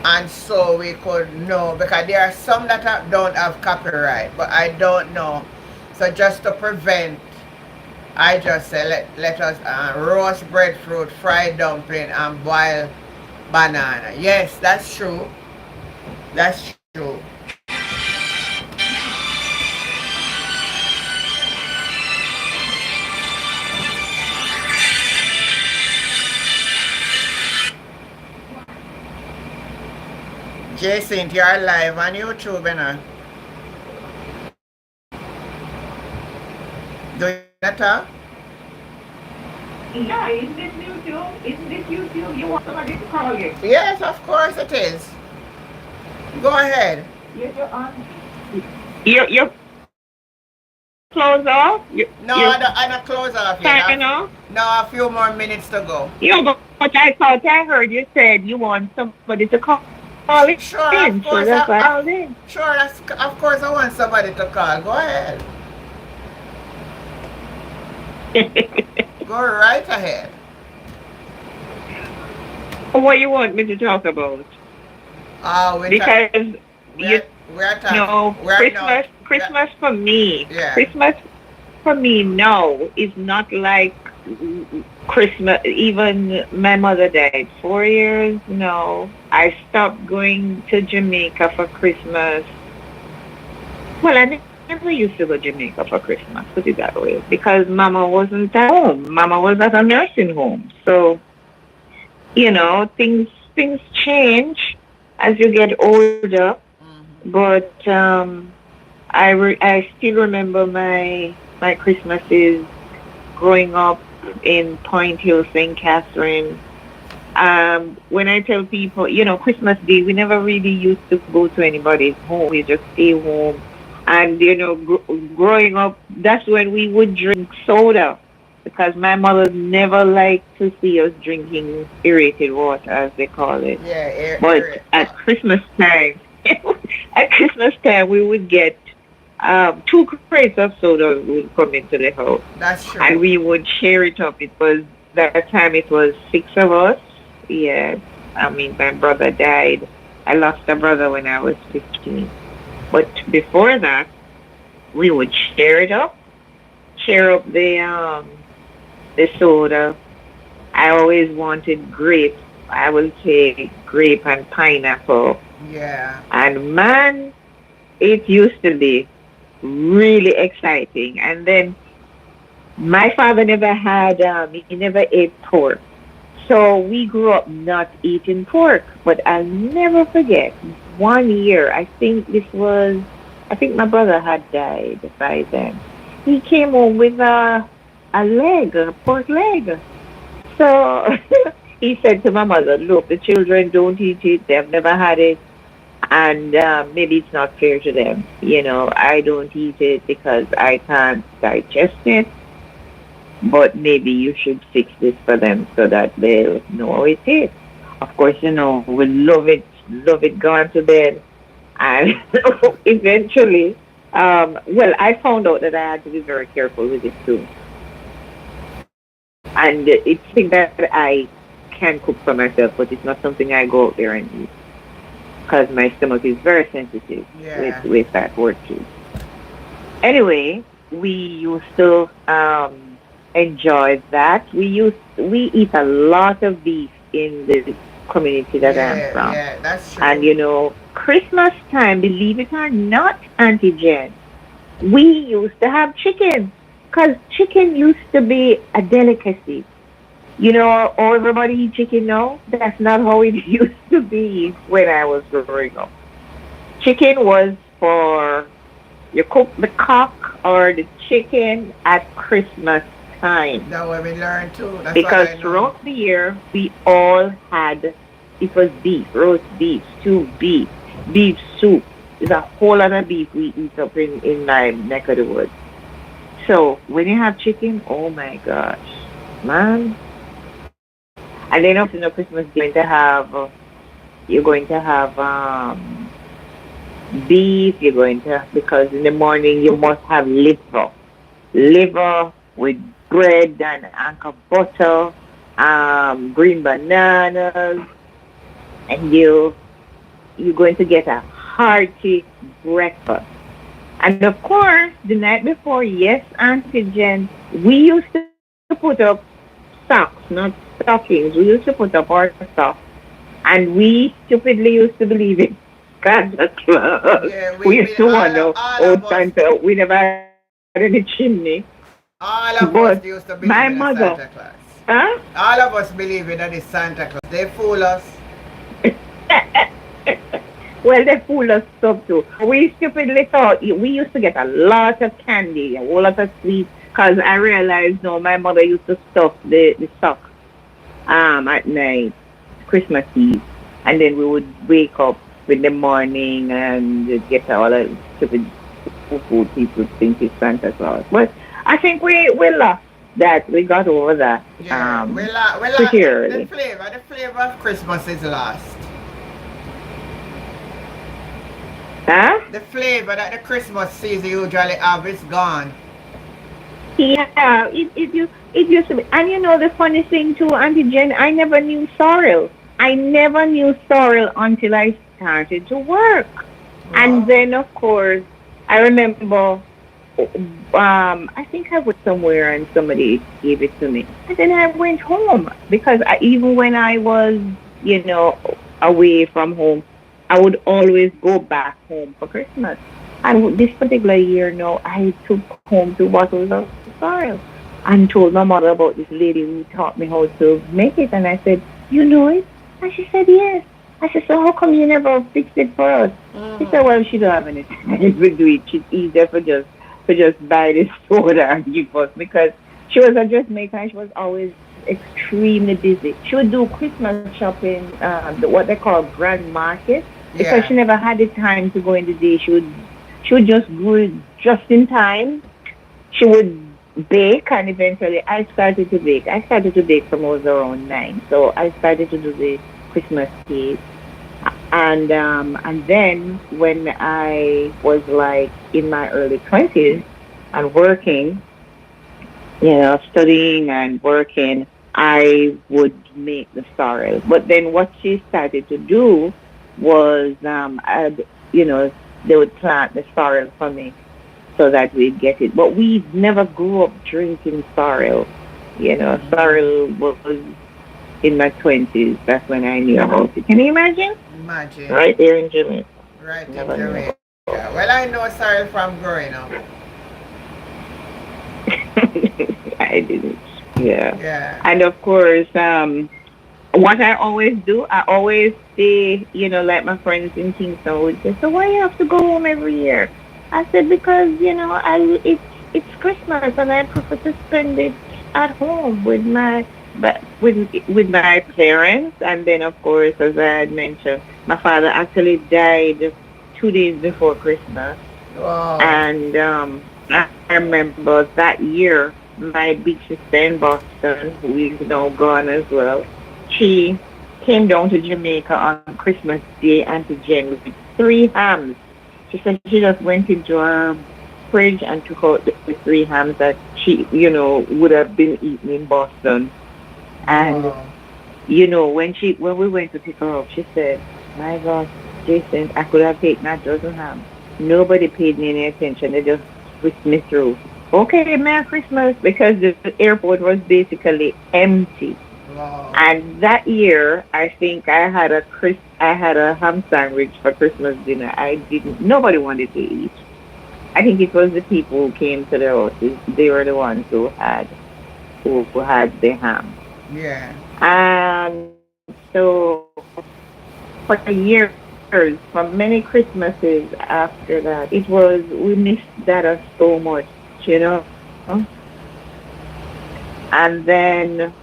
and so we could know, because there are some that don't have copyright, but I don't know. So just to prevent, I just say let us roast breadfruit, fried dumpling, and boiled banana. Yes, that's true. That's true. Jason, you're live on YouTube, you know. Do you talk? Yeah, isn't this YouTube? Isn't this YouTube? You want somebody to call you? Yes, of course it is. Go ahead. You're on. You're close off? No, I don't close off yet. Off? No, a few more minutes to go. Yeah, but I thought I heard you said you want somebody to call it. Sure, of So course. that's why I called in. Sure, of course I want somebody to call. Go ahead. Go right ahead. What you want me to talk about? Because Christmas for me, yeah. Christmas for me now is not like Christmas. Even my mother died 4 years. No, I stopped going to Jamaica for Christmas. Well, I never used to go to Jamaica for Christmas, put it that way, because Mama wasn't at home. Mama was at a nursing home. So, you know, things change as you get older. Mm-hmm. But I still remember my Christmases growing up in Point Hill, St. Catherine. When I tell people, you know, Christmas Day, we never really used to go to anybody's home. We just stay home. And, you know, growing up, that's when we would drink soda, because my mother never liked to see us drinking aerated water, as they call it. Yeah, but at Christmas time, we would get 2 crates of soda would come into the house. That's true. And we would share it up. It was, that time it was 6 of us. Yeah. I mean, my brother died. I lost a brother when I was 15. But before that, we would share up the soda. I always wanted grape. I would take grape and pineapple. Yeah. And man, it used to be really exciting. And then my father never had, he never ate pork. So we grew up not eating pork, but I'll never forget one year. I think my brother had died by then. He came home with a pork leg. So he said to my mother, "Look, the children don't eat it. They've never had it, and maybe it's not fair to them. I don't eat it because I can't digest it, but maybe you should fix this for them so that they'll know it is." Of course, we love it, gone to bed. And eventually, well, I found out that I had to be very careful with it too. And it's something that I can cook for myself, but it's not something I go out there and eat because my stomach is very sensitive Yeah. with that word too. Anyway, we used to enjoy that. We eat a lot of beef in the community that I'm Yeah, from. yeah, that's And true. Christmas time, believe it or not, Auntie Jen, we used to have chicken because chicken used to be a delicacy. All everybody eat chicken now. That's not how it used to be when I was growing up. Chicken was for you cook the cock or the chicken at Christmas time That what we learn too. That's what because I know. throughout the year we all had it was beef, roast beef, stewed beef, beef soup. There's a whole lot of beef we eat up in my neck of the woods. So when you have chicken, oh my gosh, man! And then after Christmas, you're going to have beef. You're going to because in the morning you must have liver with bread and anchor butter, green bananas, and you're going to get a hearty breakfast. And of course, the night before, yes, Auntie Jen, we used to put up socks, not stockings. We used to put up our socks, and we stupidly used to believe in Santa Claus. Yeah, We we used to wonder, all oh, of us Santa, we never had any chimney. all But of us used to my believe in a mother, Santa Claus. huh? All of us believe in that is Santa Claus. They fool us. Well, they fool us up too. We stupidly thought we used to get a lot of candy, a whole lot of sweets, because I realized no, my mother used to stuff the socks at night, Christmas Eve, and then we would wake up in the morning and get all the stupid food people think it's Santa Claus. But I think we lost that. We got over that Yeah, pretty the early. flavor of Christmas is lost. Huh? The flavor that the Christmas season usually have is gone. Yeah, it used to be. And the funny thing too, Auntie Jen, I never knew sorrel. I never knew sorrel until I started to work. And Wow. then, of course, I remember, I think I was somewhere and somebody gave it to me. And then I went home because even when I was, you know, away from home, I would always go back home for Christmas. And this particular year, no, I took home 2 bottles of sorrel and told my mother about this lady who taught me how to make it. And I said, "You know it?" And she said, "Yes." I said, "So how come you never fixed it for us?" She said, Mm. "Well, she don't have any time to do it. She's easier for just buy this soda and give us because she was a dressmaker and she was always extremely busy. She would do Christmas shopping, what they call grand market, because she Yeah. never had the time to go in the day. She would just go just in time. She would bake, and eventually I started to bake. I started to bake from I was around 9, so I started to do the Christmas cake. And then when I was like in my early 20s and working, studying and working, I would make the sorrel. But then what she started to do was, you know, they would plant the sorrel for me so that we'd get it. But we never grew up drinking sorrel. Mm. Sorrel was in my 20s. That's when I knew about it. Can you imagine? Imagine. Right there in Jamaica. Right in Never knew Jamaica. about Well, I know sorry from growing up. I didn't. Yeah. Yeah. And of course, what I always do, I always say, like my friends in Kingston would say, so why you have to go home every year? I said, because, it's Christmas and I prefer to spend it at home with my parents. And then, of course, as I had mentioned, my father actually died 2 days before Christmas. Wow. And I remember that year, my big sister in Boston, who is now gone as well, she came down to Jamaica on Christmas Day antigen with 3 hams. She said she just went into her fridge and took out the 3 hams that she, would have been eaten in Boston. And Wow. when we went to pick her up, she said, "My gosh, Jason, I could have taken that dozen ham." Nobody paid me any attention. They just pushed me through. Okay, Merry Christmas, because the airport was basically empty. Wow. And that year, I think I had a ham sandwich for Christmas dinner. I didn't. Nobody wanted to eat. I think it was the people who came to the houses. They were the ones who had the ham. Yeah. And so for years, for many Christmases after that, we missed that so much, you know. And then,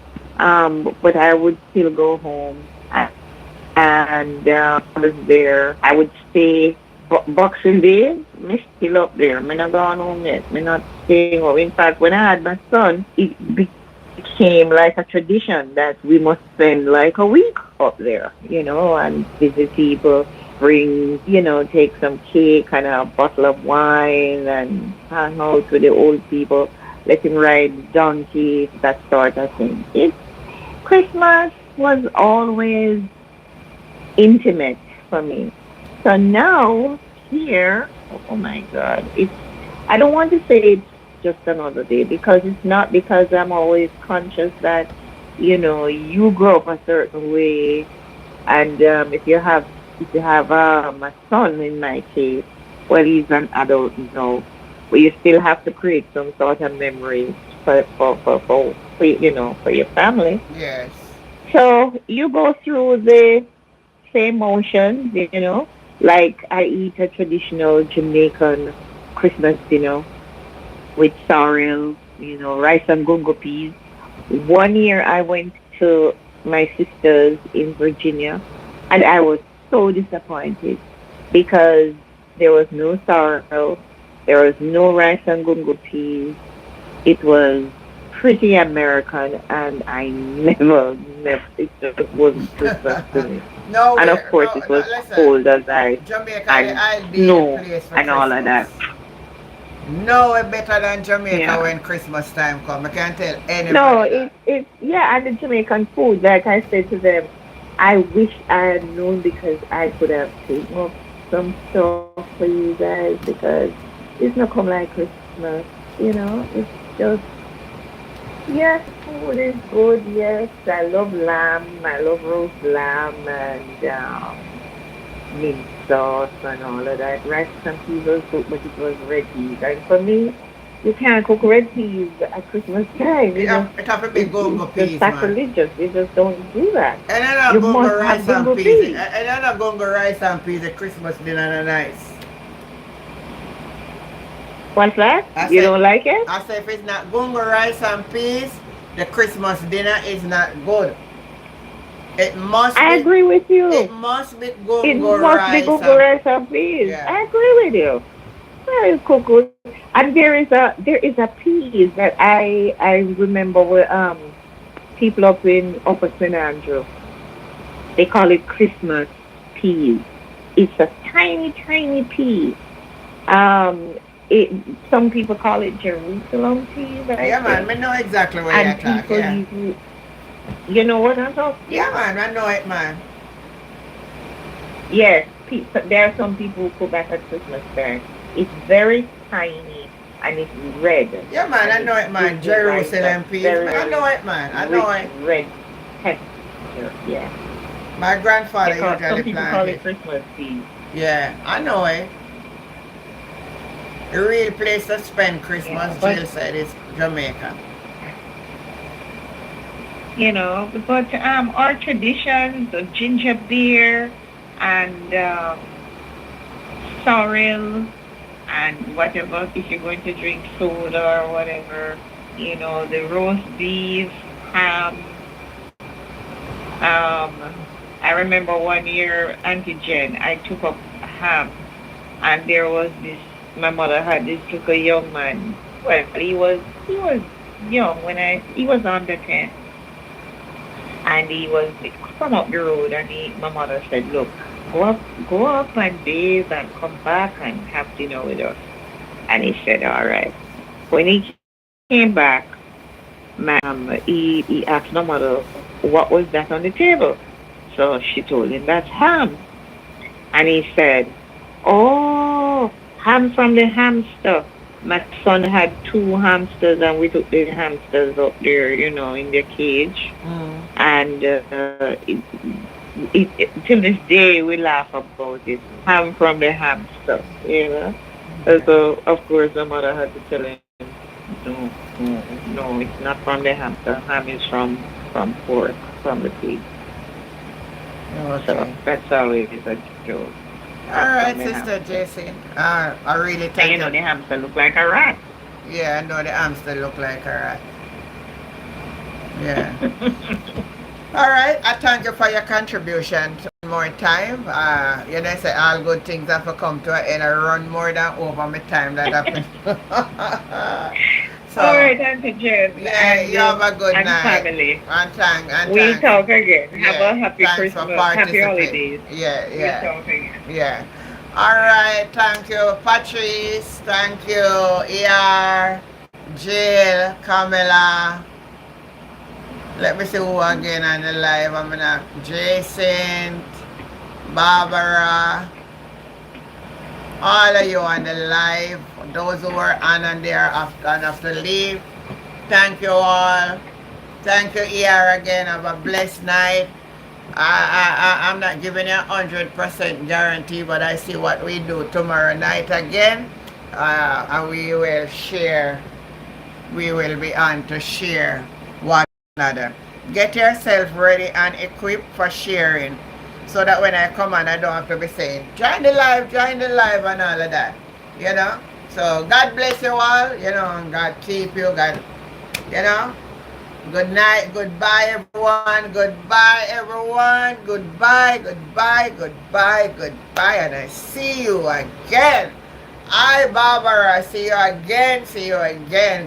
but I would still go home and I was there. I would stay Boxing Day. Me still up there. Me not gone home yet. Me not staying home. In fact, when I had my son, it became like a tradition that we must spend like a week up there, and visit people, bring, take some cake and a bottle of wine and hang out with the old people, let him ride donkeys, that sort of thing. Christmas was always intimate for me. So now here, oh my God, I don't want to say it's just another day because it's not, because I'm always conscious that, you grow up a certain way. And if you have a son in my case, well, he's an adult now, but you still have to create some sort of memories for your family. Yes. So you go through the same motions, like I eat a traditional Jamaican Christmas dinner with sorrel, rice and gungo peas. One year I went to my sister's in Virginia and I was so disappointed because there was no sorrel, there was no rice and gungo peas. It was pretty American and I never, it just wasn't Christmas to me. And of Nowhere. course No, it no, was listen. cold as ice Jamaica, the and ideal snow place for and all of Christmas. that. Nowhere better than Jamaica Yeah. when Christmas time come. I can tell No, anybody that. yeah, and the Jamaican food, like I said to them, I wish I had known because I could have taken up some stuff for you guys because it's not come like Christmas, it's just, yes, food is good, yes, I love lamb, I love roast lamb and mint sauce and all of that. Rice and peas was good, but it was red peas. And for me, you can't cook red peas at Christmas time. It have to be It's gungo just peas, man. sacrilegious. You just don't do that. And then a You gungo must have rice and gungo peas. peas. And then a gungo rice and peas at Christmas dinner and nice. What's that? I You said, don't like it? I said if it's not gungo rice and peas, the Christmas dinner is not good. It must I be agree with it you. must be It gungo must be rice gungo and rice and peas. yeah. I agree with you. Very cooked. And there is a peas that I remember with people up in Upper St. Andrew. They call it Christmas peas. It's a tiny, tiny pea. Um, it some people call it Jerusalem peas, I Yeah man, think. I know exactly what you're And talking, people yeah. use, you know what I'm talking Yeah about? man, I know it man. Yes, there are some people who cook that at Christmas time. It's very tiny and it's red Yeah man, and I it know it man. gives the rice a Jerusalem peas. very, I know very it man. I know rich it. red texture. Yeah. My grandfather Some usually people call plant it it. Christmas peas. Yeah, I know it. The real place to spend Yeah. Christmas, But Jill said, is Jamaica. you know. But our traditions of ginger beer and sorrel and whatever, if you're going to drink soda or whatever, you know, the roast beef, ham. I remember one year, Auntie Jen, I took up ham, and there was this. My mother had this little young man. Well, he was young when he was under 10, and he was from up the road, and my mother said, look, go up and bathe and come back and have dinner with us. And he said, all right. When he came back, he asked my mother, what was that on the table? So she told him, that's ham. And he said, oh, ham from the hamster. My son had two hamsters, and we took the hamsters up there, you know, in the cage. Mm. And till this day, we laugh about it. Ham from the hamster, you know. So, of course, the mother had to tell him, no, no, it's not from the hamster. Ham is from pork, from the pig. So Okay. that's always a joke. All Ham right, from the Sister hamster. Jason. I really And thank you know, you. the hamster look like a rat. Yeah, I know the hamster look like a rat. Yeah. All right. I thank you for your contribution. One more time. You know, say all good things have to come to an end. I run more than over my time that happened. All So, right, Auntie Jen yeah, you have a good and night. family. And We'll thanks. talk again. Have Yeah, a happy thanks for Christmas, happy participating. holidays. Yeah, We'll yeah, talk again. yeah. All right, thank you, Patrice. Thank you, ER, Jill, Camilla. Let me see who again on the live. I'm gonna Jason, Barbara, all of you on the live. Those who were on and they are gonna have to leave. Thank you all. Thank you, ER again. Have a blessed night. I'm not giving you 100% guarantee, but I see what we do tomorrow night again. And we will share. We will be on to share one another. Get yourself ready and equipped for sharing so that when I come on, I don't have to be saying, join the live, and all of that. You know? So God bless you all, you know, and God keep you, God, you know. Good night, goodbye everyone, goodbye everyone, goodbye, and I see you again. I, Barbara, see you again.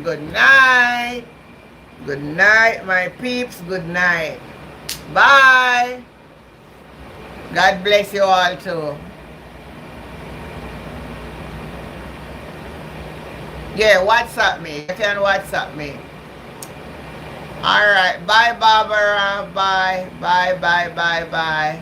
Good night, my peeps, good night. Bye. God bless you all too. Yeah, WhatsApp me. You can WhatsApp me. All right. Bye, Barbara. Bye. Bye.